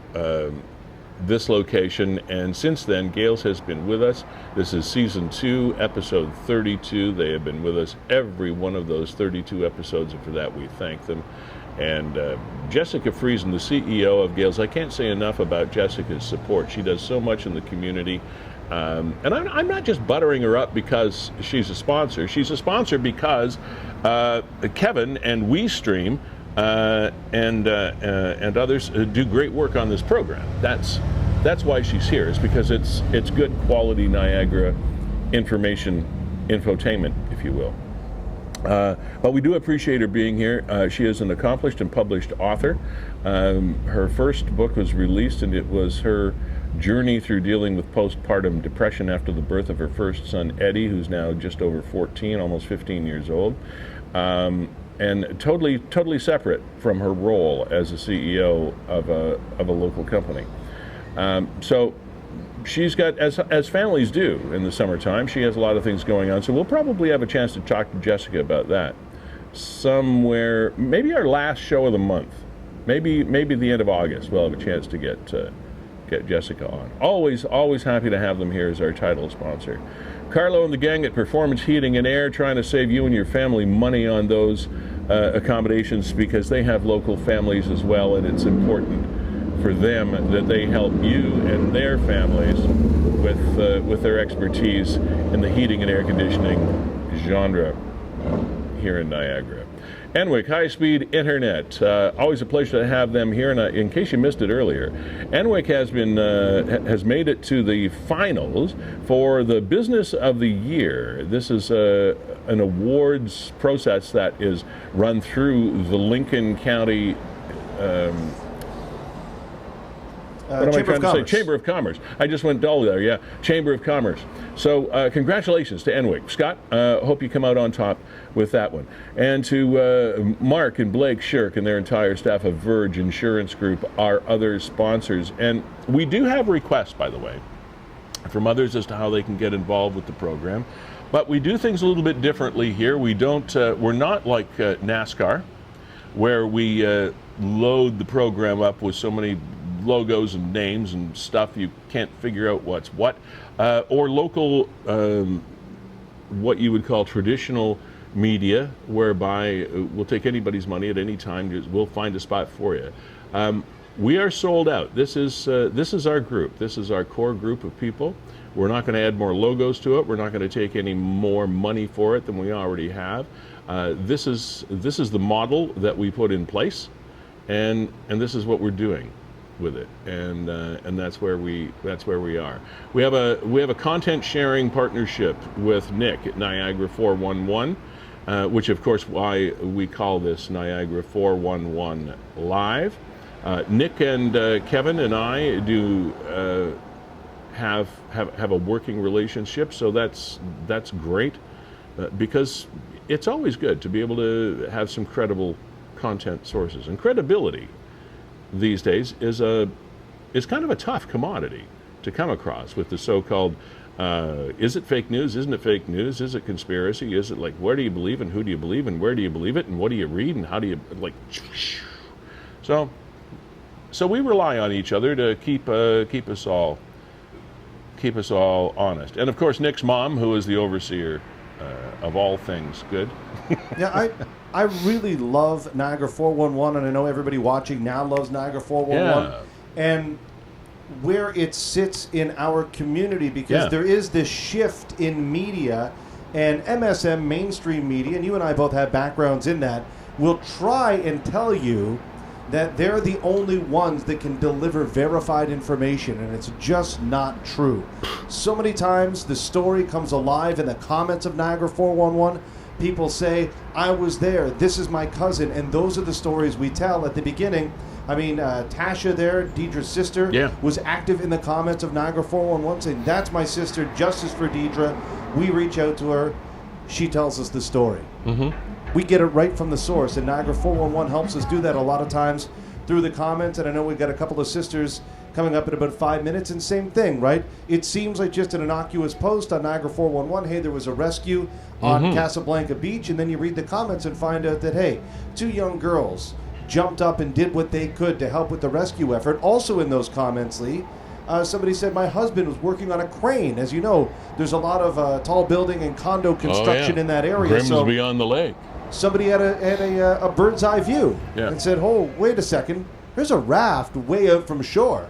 this location, and since then, Gales has been with us. This is season 2, episode 32. They have been with us every one of those 32 episodes, and for that we thank them. And Jessica Friesen, the CEO of Gales, I can't say enough about Jessica's support. She does so much in the community. And I'm not just buttering her up because she's a sponsor. She's a sponsor because Kevin and WeeStream and others do great work on this program. That's why she's here. It's because it's good quality Niagara information, infotainment, if you will. But we do appreciate her being here. She is an accomplished and published author. Her first book was released, and it was her journey through dealing with postpartum depression after the birth of her first son, Eddie, who's now just over 14, almost 15 years old. And totally separate from her role as a CEO of a local company. So she's got, as families do in the summertime, she has a lot of things going on. So we'll probably have a chance to talk to Jessica about that somewhere, maybe our last show of the month, maybe the end of August. We'll have a chance to get Jessica on. Always happy to have them here as our title sponsor. Carlo and the gang at Performance Heating and Air, trying to save you and your family money on those accommodations, because they have local families as well, and it's important for them that they help you and their families with their expertise in the heating and air conditioning genre here in Niagara. Enwick High-Speed Internet, always a pleasure to have them here. And in case you missed it earlier, Enwick has made it to the finals for the Business of the Year. This is an awards process that is run through the Lincoln County. What am I trying to say? Chamber of Commerce. I just went dull there, yeah. Chamber of Commerce. So congratulations to Enwick. Scott, hope you come out on top with that one. And to Mark and Blake Shirk and their entire staff of Verge Insurance Group, our other sponsors. And we do have requests, by the way, from others as to how they can get involved with the program. But we do things a little bit differently here. We don't, we're not like NASCAR, where we load the program up with so many logos and names and stuff you can't figure out what's what, or local what you would call traditional media, whereby we'll take anybody's money at any time. We'll find a spot for you. We are sold out. This is our group. This is our core group of people. We're not going to add more logos to it. We're not going to take any more money for it than we already have. This is the model that we put in place, and this is what we're doing with it, and that's where we are. We have a content sharing partnership with Nick at Niagara 411, which of course why we call this Niagara 411 Live. Nick and Kevin and I do have a working relationship, so that's great, because it's always good to be able to have some credible content sources, and credibility these days is kind of a tough commodity to come across with the so-called is it fake news, isn't it fake news, is it conspiracy, is it like, where do you believe and who do you believe and where do you believe it and what do you read and how do you, like, so we rely on each other to keep us all honest. And of course Nick's mom, who is the overseer of all things good. Yeah, I really love Niagara 411, and I know everybody watching now loves Niagara 411. Yeah. And where it sits in our community, because there is this shift in media, and MSM, mainstream media, and you and I both have backgrounds in that, will try and tell you that they're the only ones that can deliver verified information, and it's just not true. So many times the story comes alive in the comments of Niagara 411. People say, I was there, this is my cousin, and those are the stories we tell at the beginning. I mean, Tasha there, Deidre's sister, was active in the comments of Niagara 411 saying, that's my sister, justice for Deidra. We reach out to her, she tells us the story. We get it right from the source, and Niagara 411 helps us do that a lot of times through the comments. And I know we've got a couple of sisters coming up in about 5 minutes, and same thing, right? It seems like just an innocuous post on Niagara 411, hey, there was a rescue on Casablanca Beach, and then you read the comments and find out that, hey, 2 young girls jumped up and did what they could to help with the rescue effort. Also in those comments, Lee, somebody said, my husband was working on a crane. As you know, there's a lot of tall building and condo construction in that area. Grimsby on the lake. Somebody had a bird's eye view and said, oh, wait a second, there's a raft way out from shore.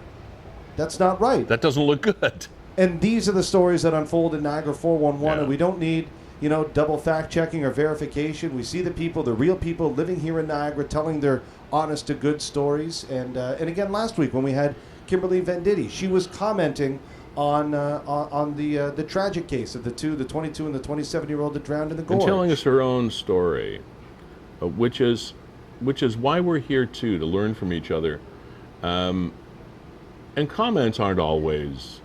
That's not right. That doesn't look good. And these are the stories that unfold in Niagara 411, and we don't need, double fact-checking or verification. We see the people, the real people living here in Niagara, telling their honest-to-good stories. And again, last week when we had Kimberly Venditti, she was commenting on the tragic case of the 22 and the 27-year-old that drowned in the gorge. And telling us her own story, which is why we're here too, to learn from each other. And comments aren't always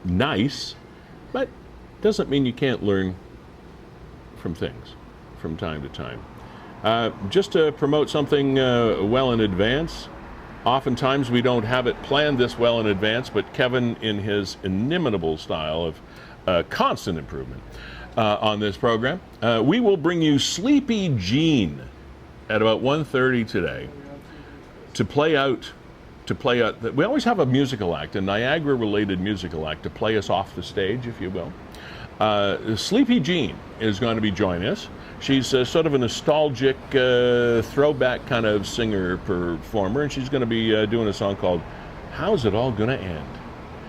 nice, but doesn't mean you can't learn from things from time to time. Just to promote something well in advance. Oftentimes we don't have it planned this well in advance, but Kevin, in his inimitable style of constant improvement on this program, we will bring you Sleepy Jean at about 1:30 today to play out. We always have a musical act, a Niagara-related musical act, to play us off the stage, if you will. Sleepy Jean is going to be joining us. She's sort of a nostalgic throwback kind of singer-performer, and she's going to be doing a song called How's It All Gonna End?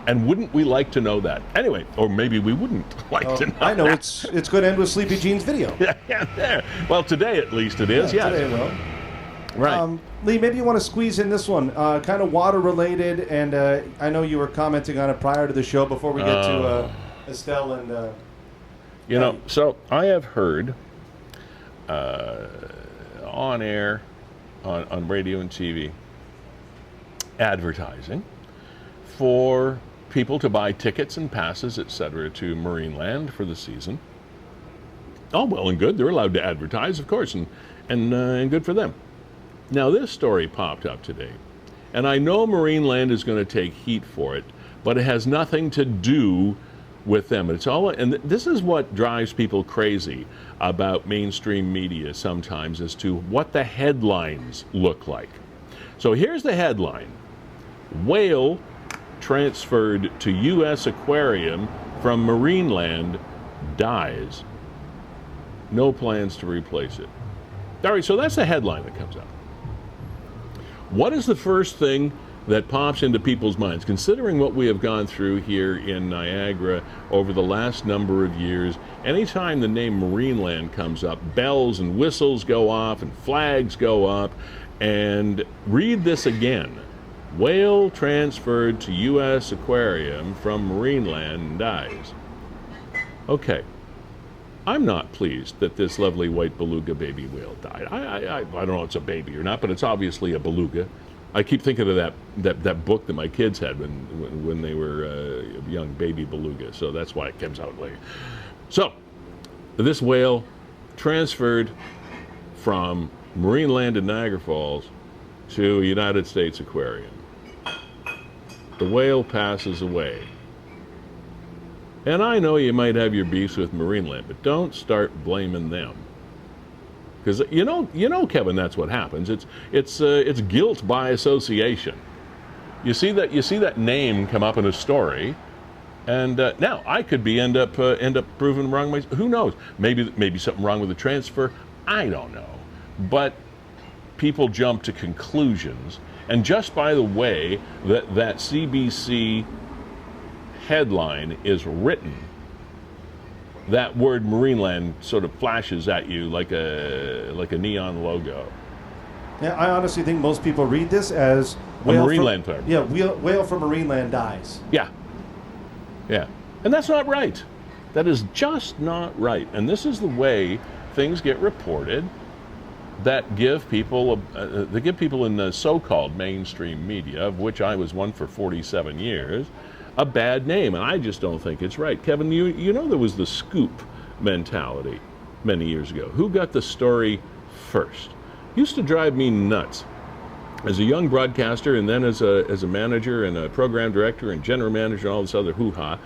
And wouldn't we like to know that? Anyway, or maybe we wouldn't like to know I know that. it's going to end with Sleepy Jean's video. Yeah, there. Well, today at least it is, yes. Today will. Right. Lee, maybe you want to squeeze in this one, kind of water-related, and I know you were commenting on it prior to the show before we get to Estelle and... so I have heard on air, on radio and TV, advertising for people to buy tickets and passes, etc., to Marineland for the season. All well and good. They're allowed to advertise, of course, and good for them. Now, this story popped up today, and I know Marineland is going to take heat for it, but it has nothing to do with them. And this is what drives people crazy about mainstream media sometimes, as to what the headlines look like. So here's the headline: whale transferred to U.S. aquarium from Marineland dies. No plans to replace it. All right, so that's the headline that comes up. What is the first thing that pops into people's minds, considering what we have gone through here in Niagara over the last number of years? Anytime the name Marineland comes up, bells and whistles go off and flags go up. And read this again: whale transferred to U.S. aquarium from Marineland dies. Okay, I'm not pleased that this lovely white beluga baby whale died. I don't know if it's a baby or not, but it's obviously a beluga. I keep thinking of that book that my kids had when they were young baby beluga, so that's why it comes out later. So, this whale transferred from Marineland in Niagara Falls to a United States aquarium. The whale passes away. And I know you might have your beefs with Marineland, but don't start blaming them. Because you know, Kevin, that's what happens. It's guilt by association. You see that name come up in a story, and now I could end up proven wrong. Who knows? Maybe something wrong with the transfer. I don't know. But people jump to conclusions, and just by the way that CBC headline is written, that word Marineland sort of flashes at you like a neon logo. Yeah, I honestly think most people read this as A Marineland term. Yeah, whale from Marineland dies. Yeah. Yeah. And that's not right. That is just not right. And this is the way things get reported that give people in the so-called mainstream media, of which I was one for 47 years, a bad name. And I just don't think it's right. Kevin, you know there was the scoop mentality many years ago. Who got the story first? Used to drive me nuts. As a young broadcaster, and then as a manager and a program director and general manager and all this other hoo-ha,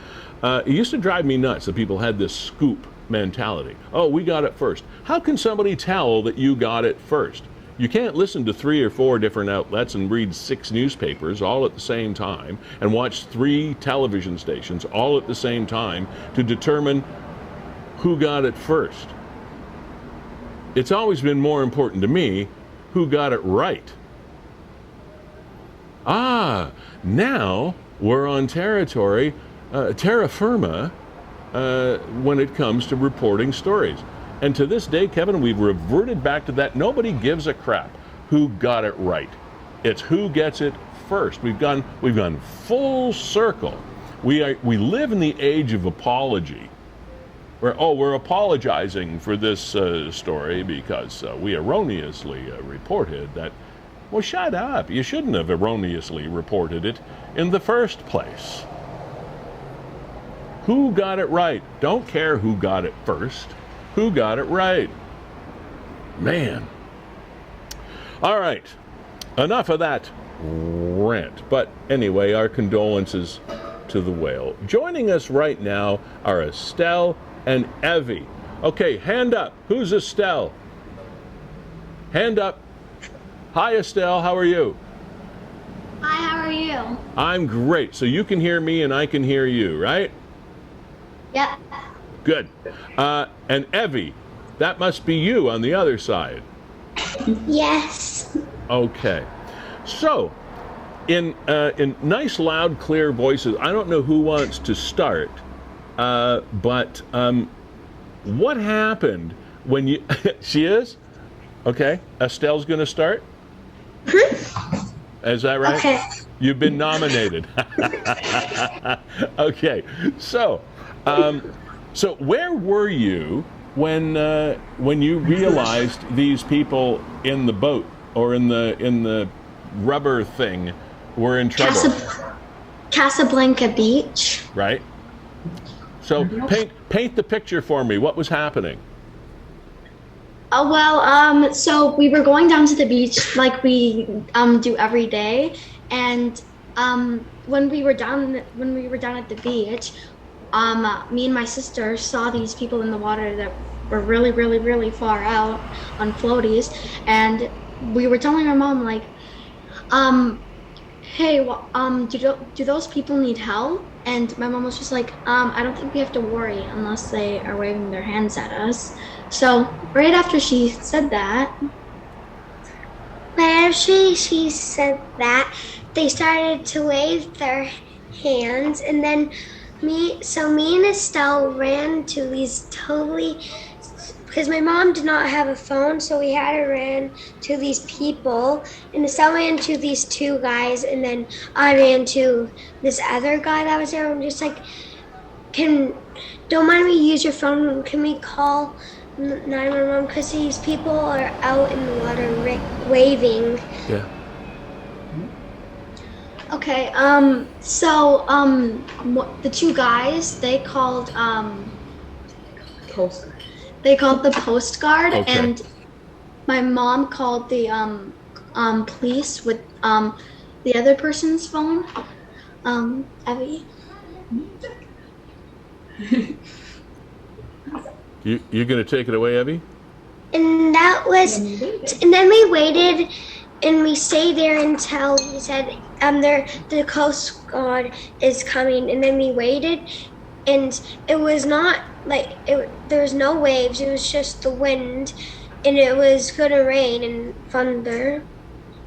it used to drive me nuts that people had this scoop mentality. Oh, we got it first. How can somebody tell that you got it first? You can't listen to 3 or 4 different outlets and read 6 newspapers all at the same time and watch 3 television stations all at the same time to determine who got it first. It's always been more important to me who got it right. Now we're on territory, terra firma, when it comes to reporting stories. And to this day, Kevin, we've reverted back to that. Nobody gives a crap who got it right. It's who gets it first. We've gone full circle. We live in the age of apology. We're apologizing for this story because we erroneously reported that. Well, shut up. You shouldn't have erroneously reported it in the first place. Who got it right? Don't care who got it first. Who got it right? Man. All right. Enough of that rant. But anyway, our condolences to the whale. Joining us right now are Estelle and Evie. Okay, hand up. Who's Estelle? Hand up. Hi, Estelle. How are you? Hi, how are you? I'm great. So you can hear me and I can hear you, right? Yep. Good. And Evie, that must be you on the other side. Yes. Okay. So, in nice, loud, clear voices, I don't know who wants to start, but what happened when you... She is? Okay. Estelle's going to start? Is that right? Okay. You've been nominated. Okay. So where were you when you realized these people in the boat or in the rubber thing were in trouble? Casablanca Beach. Right. So paint the picture for me. What was happening? Oh, well, so we were going down to the beach like we do every day, and when we were down at the beach, me and my sister saw these people in the water that were really, really, really far out on floaties, and we were telling our mom like, hey, do those people need help? And my mom was just like, I don't think we have to worry unless they are waving their hands at us. So right after she said that, they started to wave their hands, and then me and Estelle ran to these because my mom did not have a phone, so we had to run to these people, and Estelle ran to these 2 guys, and then I ran to this other guy that was there. I'm just like, don't mind me use your phone, can we call 911, because these people are out in the water waving. Yeah. Okay, so the 2 guys, they called the Coast Guard, Okay. and my mom called the police with the other person's phone. Evie. You're going to take it away, Evie? And then we waited, and we stayed there until he said, the Coast Guard is coming. And then we waited, and it was not there was no waves, it was just the wind, and it was gonna rain and thunder.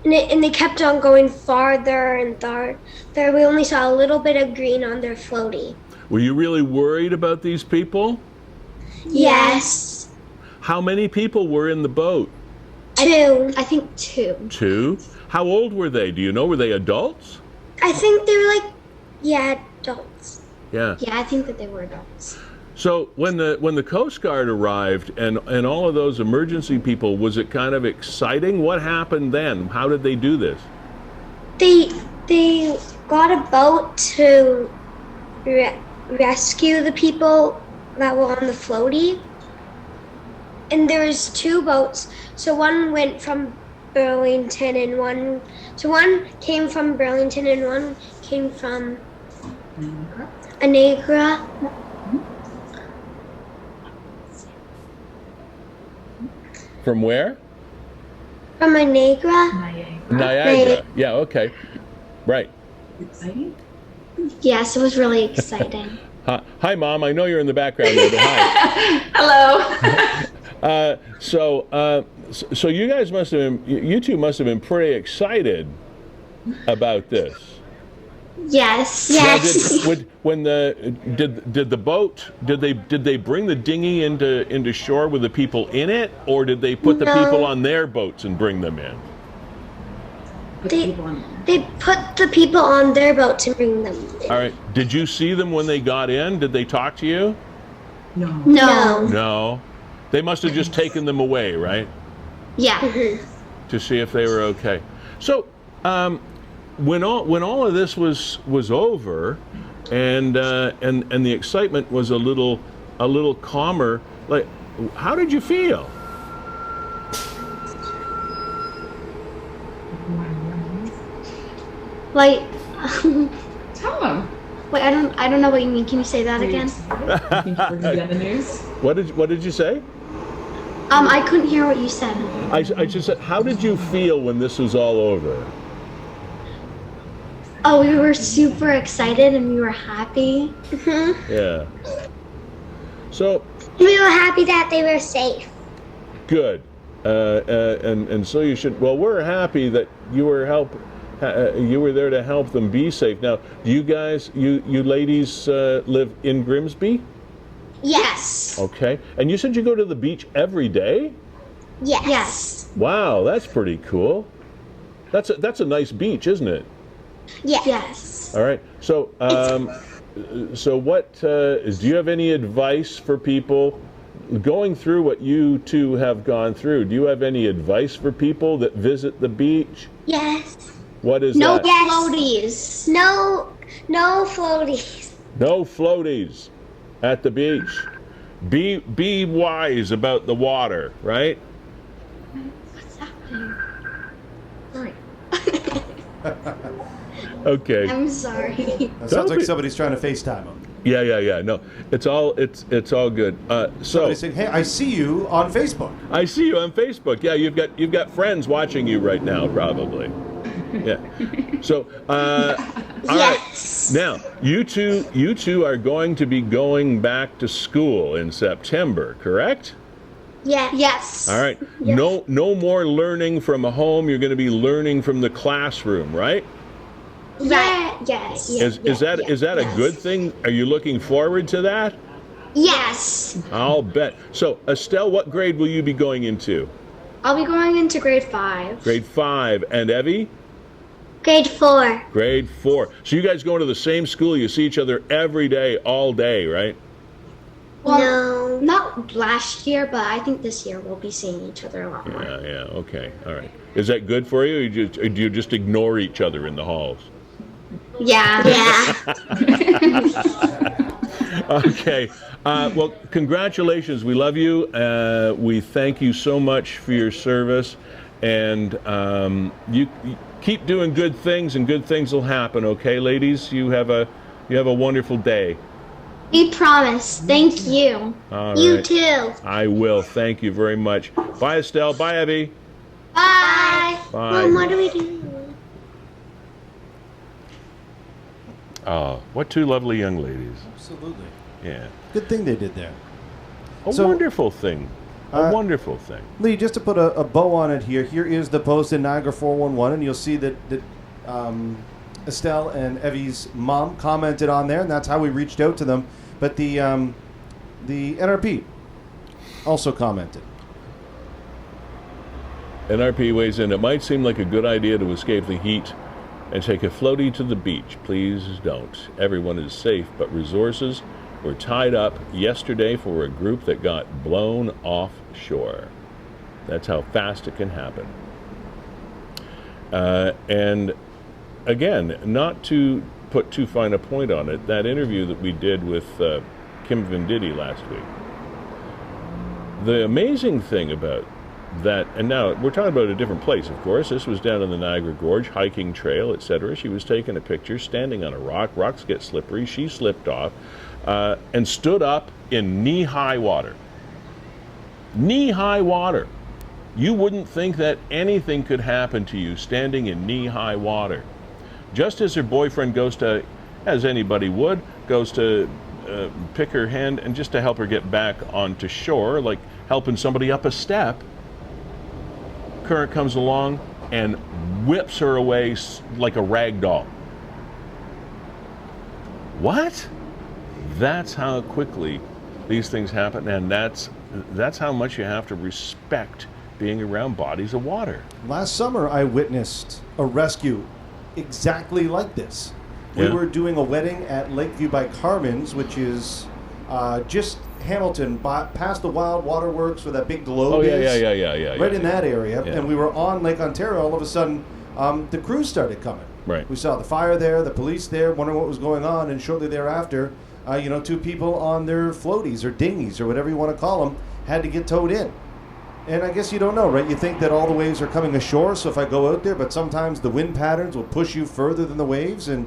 And they kept on going farther and farther. We only saw a little bit of green on their floaty. Were you really worried about these people? Yes. How many people were in the boat? 2. I think 2. 2. How old were they? Do you know? Were they adults? I think they were adults. Yeah. Yeah, I think that they were adults. So when the Coast Guard arrived and all of those emergency people, was it kind of exciting? What happened then? How did they do this? They got a boat to rescue the people that were on the floaty. And there was 2 boats. So one went from Burlington and one came from Burlington and one came from Niagara. From where? From Niagara. Niagara. Yeah, okay. Right. Exciting? Yes, it was really exciting. Hi, Mom. I know you're in the background there, but hi. Hello. So you guys you two must have been pretty excited about this. Yes. Now, Yes. did the boat, did they bring the dinghy into shore with the people in it, or did they put the No. people on their boats and bring them in? They put the people on their boats and bring them in. All right. Did you see them when they got in? Did they talk to you? No. No. No. They must have just taken them away, right? Yeah. To see if they were okay. So, when all of this was over, and the excitement was a little calmer, like, how did you feel? Like, Tell them. wait, I don't know what you mean. Can you say that again? I think we're gonna be on the news. What did you say? I couldn't hear what you said. I just said, how did you feel when this was all over? Oh, we were super excited and we were happy. Yeah. So We were happy that they were safe. good, and so you should. Well, we're happy that you were you were there to help them be safe. Now, do you guys, you ladies, live in Grimsby? Yes. Okay. And you said you go to the beach every day? Yes. Wow, that's pretty cool. That's a nice beach, isn't it? Yes. All right. So, so what do you have any advice for people going through what you two have gone through? Do you have any advice for people that visit the beach? Yes. What is No that? floaties. No floaties. No floaties at the beach. Be wise about the water, right? What's happening? Right. Okay. I'm sorry. That sounds like somebody's trying to FaceTime them. Yeah. No, it's all good. So Somebody's saying, "Hey, I see you on Facebook." I see you on Facebook. Yeah, you've got friends watching you right now, probably. Yeah. So, all Yes. right. Now, you two are going to be going back to school in September, correct? Yes. All right. No more learning from home. You're going to be learning from the classroom, right? Right. Yes. Is that a good thing? Are you looking forward to that? Yes. I'll bet. So, Estelle, what grade will you be going into? I'll be going into grade 5. Grade 5. And Evie? Grade 4. Grade 4. So you guys go to the same school. You see each other every day, all day, right? Well, no. Not last year, but I think this year we'll be seeing each other a lot more. Yeah. Okay. All right. Is that good for you? Or do you just ignore each other in the halls? Yeah. Okay. Well, congratulations. We love you. We thank you so much for your service, and you keep doing good things, and good things will happen. Okay, ladies. You have a wonderful day. We promise. Thank you. All You right. too. I will. Thank you very much. Bye, Estelle. Bye, Evie. Bye. Bye. Mom, what do we do? What two lovely young ladies. Absolutely. Yeah. Good thing they did there. A So- wonderful thing. A wonderful thing. Lee, just to put a bow on it here, here is the post in Niagara 411, and you'll see that Estelle and Evie's mom commented on there, and that's how we reached out to them. But the NRP also commented. NRP weighs in. It might seem like a good idea to escape the heat and take a floaty to the beach. Please don't. Everyone is safe, but resources were tied up yesterday for a group that got blown offshore. That's how fast it can happen. And again, not to put too fine a point on it, that interview that we did with Kim Venditti last week, the amazing thing about that, and now we're talking about a different place, of course. This was down in the Niagara Gorge, hiking trail, etc. She was taking a picture, standing on a rock. Rocks get slippery. She slipped off and stood up in knee-high water. Knee-high water. You wouldn't think that anything could happen to you standing in knee-high water. Just as her boyfriend goes to, as anybody would, goes to pick her hand and just to help her get back onto shore, like helping somebody up a step, current comes along and whips her away like a rag doll. What? That's how quickly these things happen, and that's how much you have to respect being around bodies of water. Last summer, I witnessed a rescue exactly like this. We Yeah. were doing a wedding at Lakeview by Carmen's, which is just Hamilton, past the Wild Waterworks where that big globe is. Yeah. Right in that area. Yeah. And we were on Lake Ontario. All of a sudden, the crews started coming. Right. We saw the fire there, the police there, wondering what was going on. And shortly thereafter, two people on their floaties or dinghies or whatever you want to call them had to get towed in. And I guess you don't know, right? You think that all the waves are coming ashore, so if I go out there, but sometimes the wind patterns will push you further than the waves, and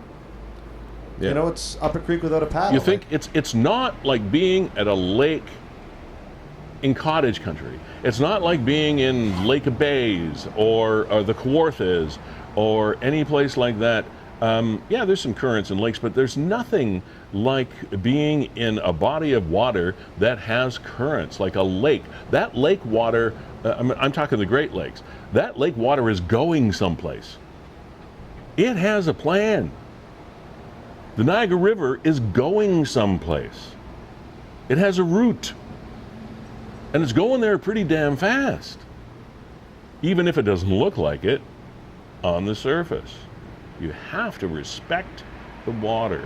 Yeah. it's up a creek without a paddle. You think it's not like being at a lake in cottage country. It's not like being in Lake of Bays or the Kawarthas or any place like that. There's some currents and lakes, but there's nothing like being in a body of water that has currents, like a lake. That lake water, I'm talking the Great Lakes, that lake water is going someplace. It has a plan. The Niagara River is going someplace. It has a route. And it's going there pretty damn fast. Even if it doesn't look like it on the surface. You have to respect the water.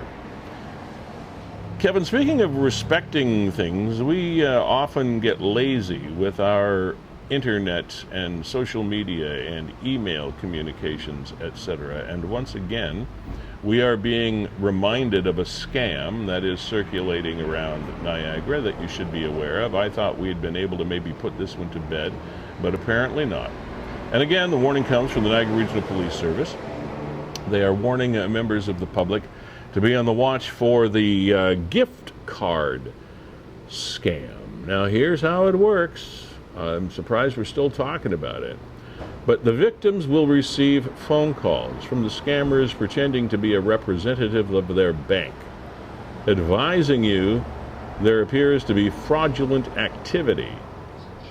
Kevin, speaking of respecting things, we often get lazy with our internet and social media and email communications, etc. And once again, we are being reminded of a scam that is circulating around Niagara that you should be aware of. I thought we had been able to maybe put this one to bed, but apparently not. And again, the warning comes from the Niagara Regional Police Service. They are warning members of the public to be on the watch for the gift card scam. Now, here's how it works. I'm surprised we're still talking about it. But the victims will receive phone calls from the scammers pretending to be a representative of their bank, advising you there appears to be fraudulent activity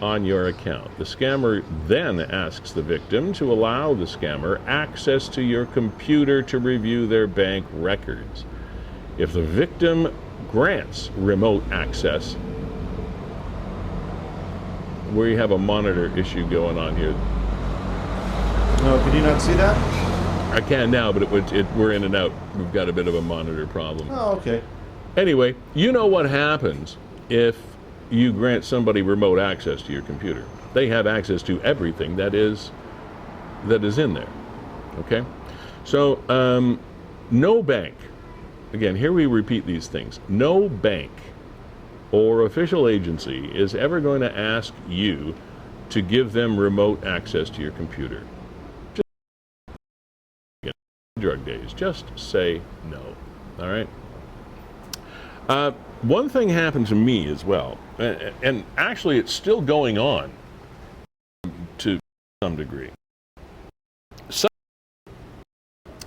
on your account. The scammer then asks the victim to allow the scammer access to your computer to review their bank records. If the victim grants remote access, we have a monitor issue going on here. No, can you not see that? I can now, but we're in and out. We've got a bit of a monitor problem. Oh, okay. Anyway, you know what happens if you grant somebody remote access to your computer. They have access to everything that is in there. Okay? So, no bank. Again, here we repeat these things. No bank or official agency is ever going to ask you to give them remote access to your computer. Drug days, just say no. All right. One thing happened to me as well, and actually it's still going on to some degree.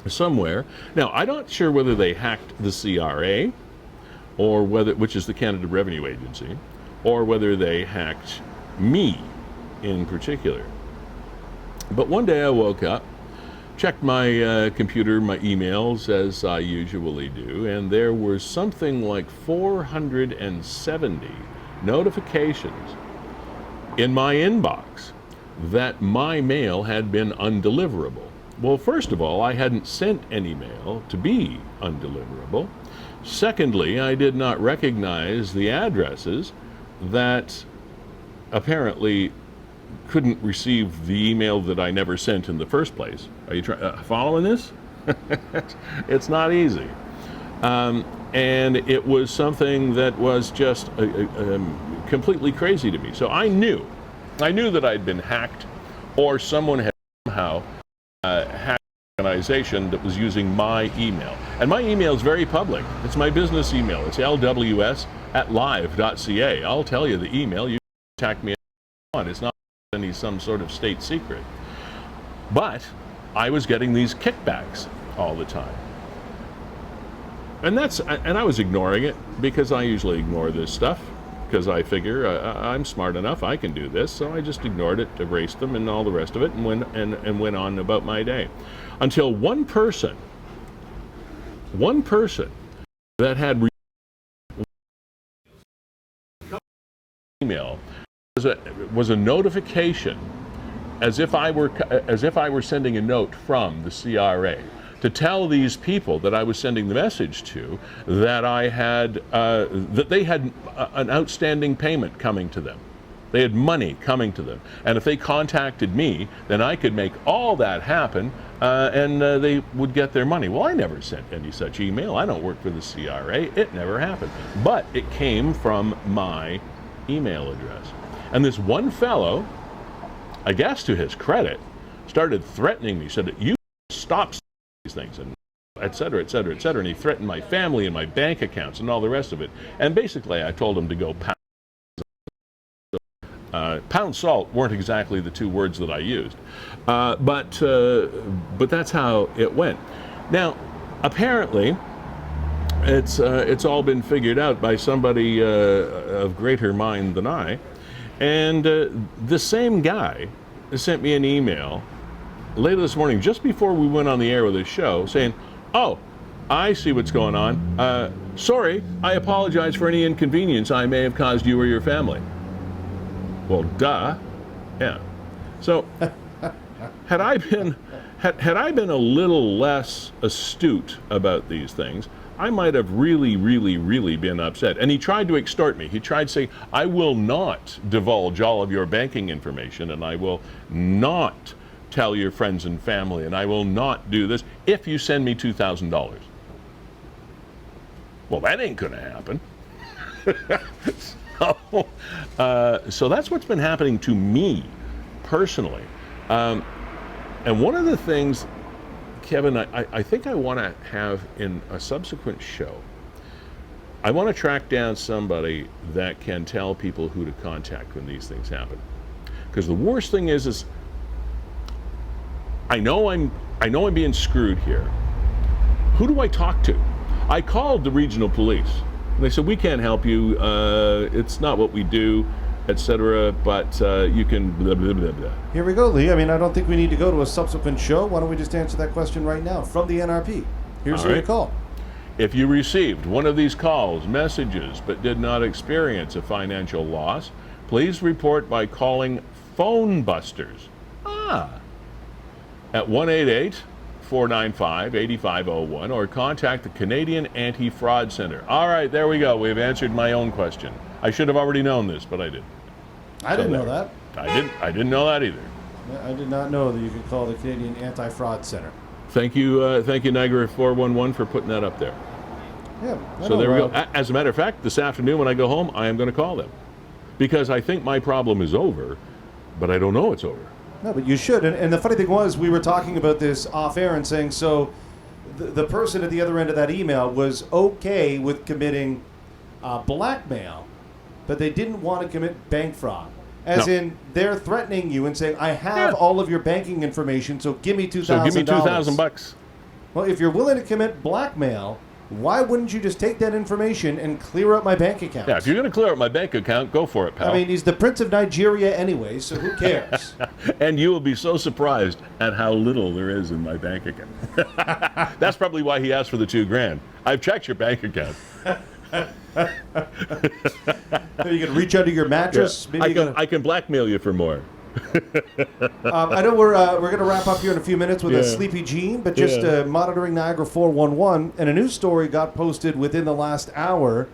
Somewhere now, I'm not sure whether they hacked the CRA or which is the Canada Revenue Agency, or whether they hacked me in particular. But one day I woke up, checked my computer, my emails, as I usually do, and there were something like 470 notifications in my inbox that my mail had been undeliverable. Well, first of all, I hadn't sent any mail to be undeliverable. Secondly, I did not recognize the addresses that apparently couldn't receive the email that I never sent in the first place. Are you following this? It's not easy. And it was something that was just completely crazy to me. So I knew that I'd been hacked, or someone had somehow hacked an organization that was using my email. And my email is very public. It's my business email. It's lws@live.ca. I'll tell you the email. You can contact me if you want. It's not some sort of state secret. But I was getting these kickbacks all the time. And I was ignoring it, because I usually ignore this stuff, because I figure I'm smart enough, I can do this. So I just ignored it, erased them, and all the rest of it, and went on about my day. Until one person that had email was a notification, as if I were sending a note from the CRA, to tell these people that I was sending the message to that I had that they had an outstanding payment coming to them. They had money coming to them, and if they contacted me, then I could make all that happen, and they would get their money. Well, I never sent any such email. I don't work for the CRA. It never happened. But it came from my email address. And this one fellow, I guess to his credit, started threatening me, said that you stop these things, and et cetera, et cetera, et cetera. And he threatened my family and my bank accounts and all the rest of it. And basically I told him to go pound salt weren't exactly the two words that I used. But that's how it went. Now, apparently, it's all been figured out by somebody of greater mind than I. And the same guy sent me an email later this morning, just before we went on the air with this show, saying, "Oh, I see what's going on. Sorry, I apologize for any inconvenience I may have caused you or your family." Well, duh. Yeah. So, had I been a little less astute about these things, I might have really, really, really been upset. And he tried to extort me. He tried to say, "I will not divulge all of your banking information, and I will not tell your friends and family, and I will not do this if you send me $2,000. Well, that ain't gonna happen. So that's what's been happening to me personally. And one of the things, Kevin, I think I want to have in a subsequent show, I want to track down somebody that can tell people who to contact when these things happen. Because the worst thing is I know I'm being screwed here. Who do I talk to? I called the regional police. And they said, "We can't help you. It's not what we do, etc. But you can blah, blah, blah, blah." Here we go, Lee. I mean, I don't think we need to go to a subsequent show. Why don't we just answer that question right now from the NRP? Here's who you call. If you received one of these calls, messages, but did not experience a financial loss, please report by calling Phone Busters. At 1-888-495-8501, or contact the Canadian Anti-Fraud Center. All right, there we go. We've answered my own question. I should have already known this, but I didn't. I didn't know that. I didn't know that either. I did not know that you could call the Canadian Anti-Fraud Center. Thank you, Niagara 411 for putting that up there. Yeah. So there we go. As a matter of fact, this afternoon when I go home, I am going to call them, because I think my problem is over, but I don't know it's over. No, but you should. And the funny thing was, we were talking about this off air and saying, so the person at the other end of that email was okay with committing blackmail, but they didn't want to commit bank fraud. As in, they're threatening you and saying, "I have all of your banking information, so give me $2,000. So give me $2,000. Well, if you're willing to commit blackmail, why wouldn't you just take that information and clear out my bank account? Yeah, if you're going to clear out my bank account, go for it, pal. I mean, he's the Prince of Nigeria anyway, so who cares? And you will be so surprised at how little there is in my bank account. That's probably why he asked for the $2,000. I've checked your bank account. You can reach under your mattress. Yeah. Maybe I can blackmail you for more. I know we're going to wrap up here in a few minutes with a Sleepy Gene, but just monitoring Niagara 411, and a news story got posted within the last hour.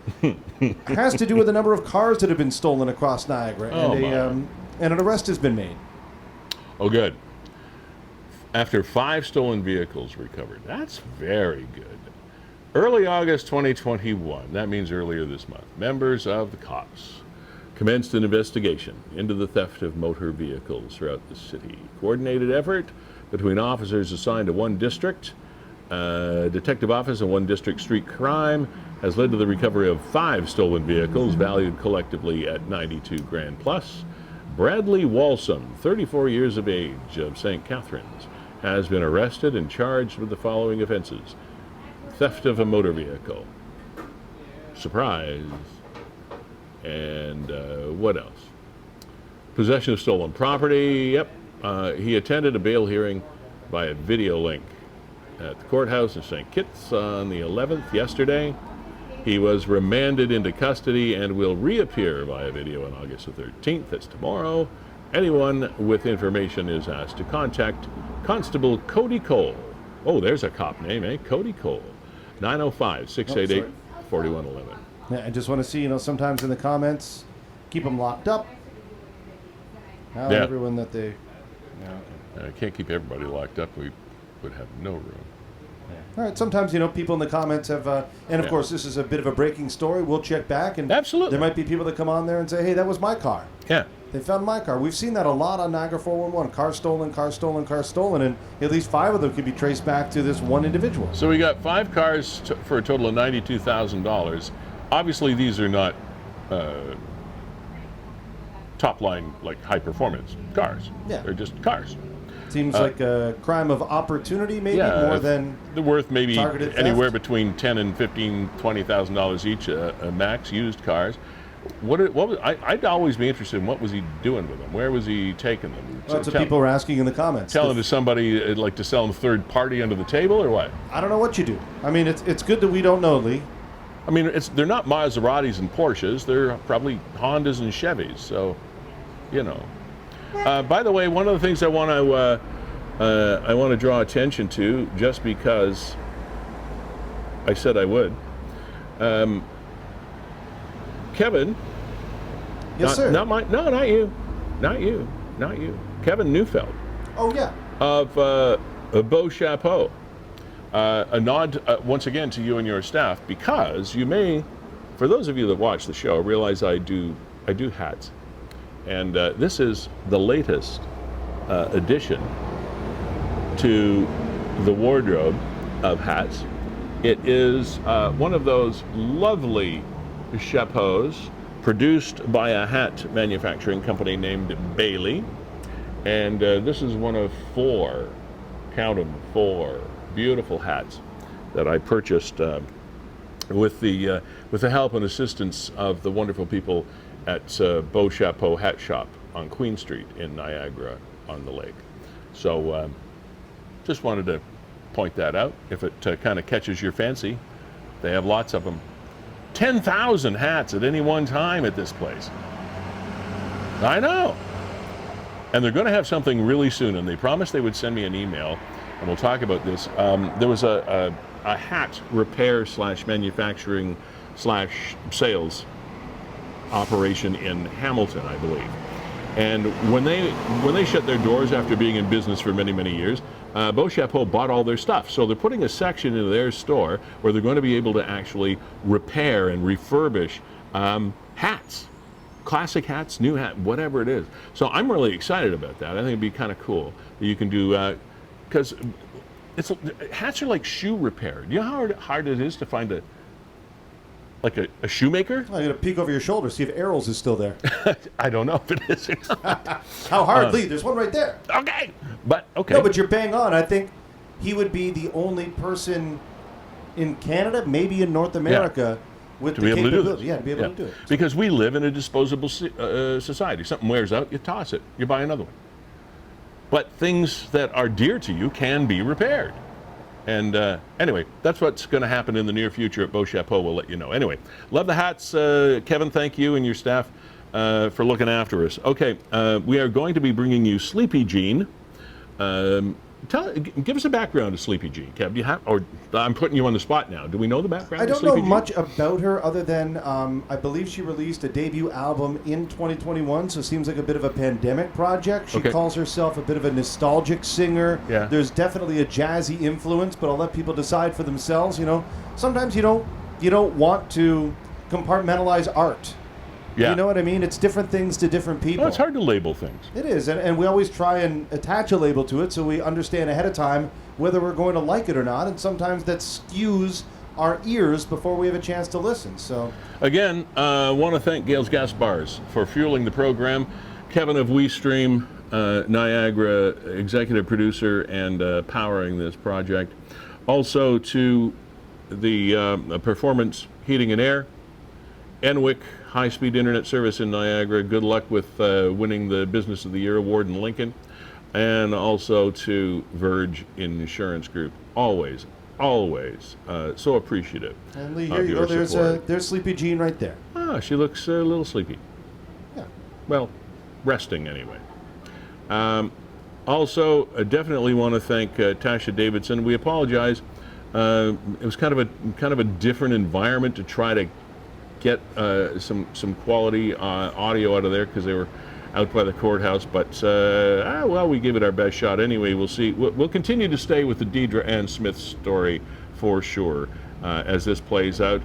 Has to do with the number of cars that have been stolen across Niagara, and an arrest has been made. Oh, good. After 5 stolen vehicles recovered. That's very good. Early August 2021, that means earlier this month, members of the cops commenced an investigation into the theft of motor vehicles throughout the city. Coordinated effort between officers assigned to one district, detective office and one district street crime has led to the recovery of 5 stolen vehicles valued collectively at 92 grand plus. Bradley Walsum, 34 years of age, of St. Catharines, has been arrested and charged with the following offenses: theft of a motor vehicle, surprise, and what else? Possession of stolen property. Yep. He attended a bail hearing via video link at the courthouse in St. Kitts on the 11th, yesterday. He was remanded into custody and will reappear via video on August the 13th. That's tomorrow. Anyone with information is asked to contact Constable Cody Cole. Oh, there's a cop name, eh? Cody Cole. 905-688-4111. Yeah, I just want to see, sometimes in the comments, keep them locked up. Now everyone that they... I can't keep everybody locked up. We would have no room. All right, sometimes, people in the comments have... and, of course, this is a bit of a breaking story. We'll check back. And absolutely. There might be people that come on there and say, hey, that was my car. Yeah. They found my car. We've seen that a lot on Niagara 411. Car stolen, car stolen, car stolen. And at least 5 of them can be traced back to this one individual. So we got 5 cars for a total of $92,000. Obviously, these are not top-line, like, high-performance cars. Yeah. They're just cars. Seems like a crime of opportunity, maybe, more than they're worth maybe anywhere theft. between $10,000 and $20,000 each, max used cars. What was I'd always be interested in what was he doing with them? Where was he taking them? That's what people are asking in the comments. Telling to somebody like to sell them third party under the table or what? I don't know what you do. I mean, it's good that we don't know, Lee. I mean, they're not Maseratis and Porsches. They're probably Hondas and Chevys. So, By the way, one of the things I want to draw attention to, just because I said I would. Kevin. Yes, sir. Not you. Kevin Neufeld. Oh yeah. Of Beau Chapeau. A nod once again to you and your staff, because you may, for those of you that watch the show, realize I do hats, and this is the latest addition to the wardrobe of hats. It is one of those lovely chapeaus produced by a hat manufacturing company named Bailey, and this is one of 4, count them, 4 beautiful hats that I purchased with the help and assistance of the wonderful people at Beau Chapeau Hat Shop on Queen Street in Niagara on the lake. So just wanted to point that out. If it kind of catches your fancy, they have lots of them. 10,000 hats at any one time at this place. I know. And they're going to have something really soon, and they promised they would send me an email, and we'll talk about this. There was a hat repair / manufacturing / sales operation in Hamilton, I believe. And when they shut their doors after being in business for many, many years, Beau Chapeau bought all their stuff. So they're putting a section in their store where they're going to be able to actually repair and refurbish hats. Classic hats, new hat, whatever it is. So I'm really excited about that. I think it'd be kind of cool that you can do, because hats are like shoe repair. Do you know how hard it is to find a shoemaker? I got to peek over your shoulder, see if Errol's is still there. I don't know if it is or not. How hard, Lee? There's one right there. Okay. No, but you're bang on. I think he would be the only person in Canada, maybe in North America, with to the be able to do capability. this. Yeah, to be able to do it. Because we live in a disposable society. Something wears out, you toss it. You buy another one. But things that are dear to you can be repaired. And anyway, that's what's going to happen in the near future at Beau Chapeau. We'll let you know. Anyway, love the hats. Kevin, thank you and your staff for looking after us. Okay, we are going to be bringing you Sleepy Jean. Give us a background of Sleepy Jean, Kev. Do you have, or I'm putting you on the spot now. Do we know the background? I of don't Sleepy know Jean? much about her other than I believe she released a debut album in 2021, so it seems like a bit of a pandemic project. She Okay. calls herself a bit of a nostalgic singer. Yeah. There's definitely a jazzy influence, but I'll let people decide for themselves. You know, sometimes you don't want to compartmentalize art. Yeah. You know what I mean? It's different things to different people. Well, it's hard to label things. It is, and we always try and attach a label to it so we understand ahead of time whether we're going to like it or not, and sometimes that skews our ears before we have a chance to listen. So Again, I want to thank Gales Gas Bars for fueling the program. Kevin of WeeStream, Niagara, executive producer and powering this project. Also to the Performance Heating and Air, Enwick high-speed internet service in Niagara. Good luck with winning the Business of the Year award in Lincoln. And also to Verge Insurance Group. Always so appreciative. and Lee, of here you your go. support. There's Sleepy Jean right there. Ah, she looks a little sleepy. Yeah. Well, resting anyway. Also, I definitely want to thank Tasha Davidson. We apologize. It was kind of a different environment to try to get some quality audio out of there because they were out by the courthouse. But well, we give it our best shot anyway. We'll see. We'll continue to stay with the Deidra Ann Smith story for sure as this plays out.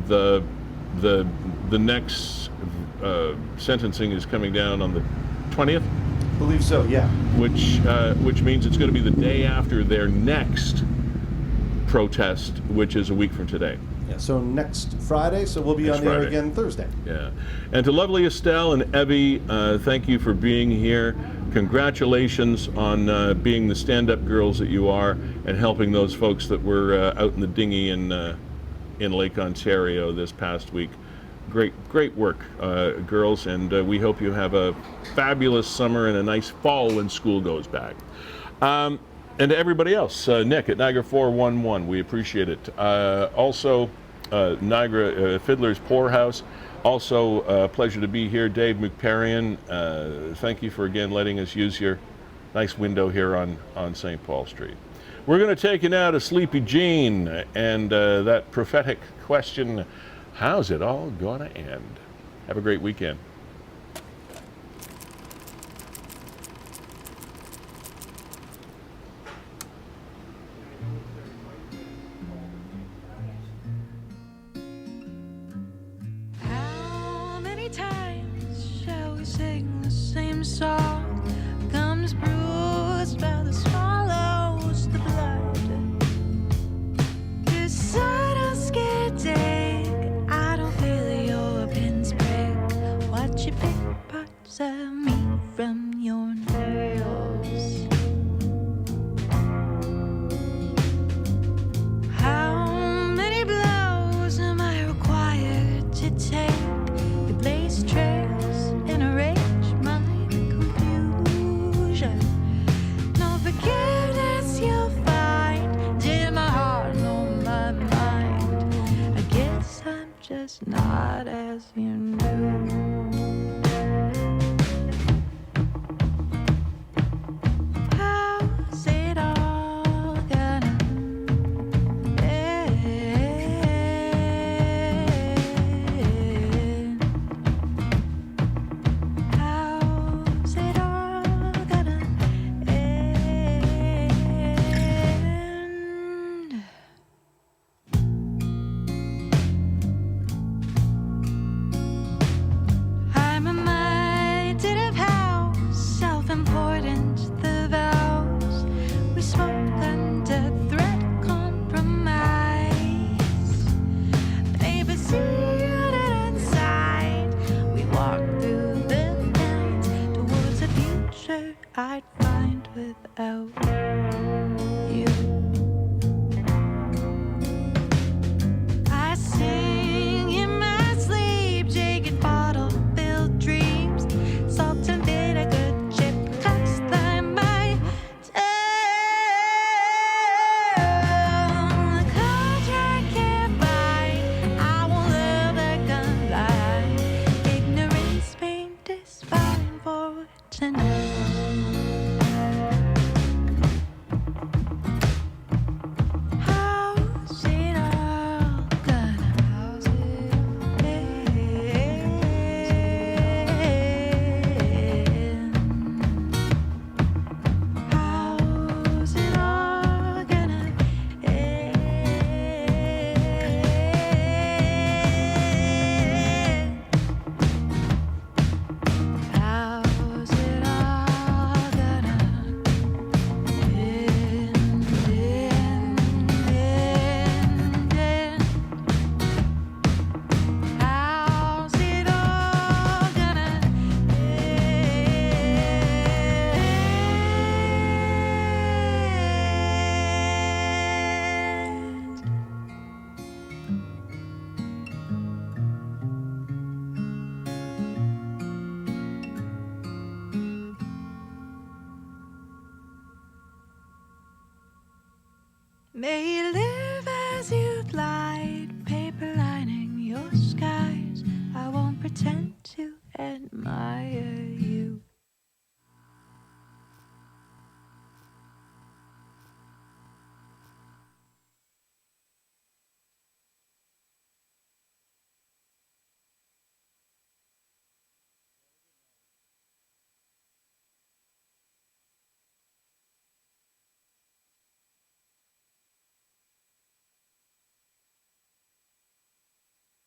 The next sentencing is coming down on the 20th, Believe so, yeah. which means it's going to be the day after their next protest, which is a week from today. Yeah. So next Friday, so we'll be Next on the air Friday. again Thursday. Yeah. And to lovely Estelle and Evie, thank you for being here. Congratulations on being the stand-up girls that you are and helping those folks that were out in the dinghy in Lake Ontario this past week. Great work, girls, and we hope you have a fabulous summer and a nice fall when school goes back. And to everybody else, Nick at Niagara 411, we appreciate it. Also, Niagara Fiddler's Poorhouse, also a pleasure to be here. Dave McParian, thank you for again letting us use your nice window here on St. Paul Street. We're going to take it now to Sleepy Jean and that prophetic question, how's it all going to end? Have a great weekend. How many times shall we sing the same song? Comes bruised by the swallows, the blood. Decide I'm scared, take. I don't feel your pins break. Watch you pick parts of me from your nails. How many blows am I required to take? You blaze trails and arrange my confusion. No forgiveness you'll find in my heart, no my mind. I guess I'm just not as you knew. How's it all gonna end? How's it all gonna end? May you live as you'd lied, paper lining your skies. I won't pretend to admire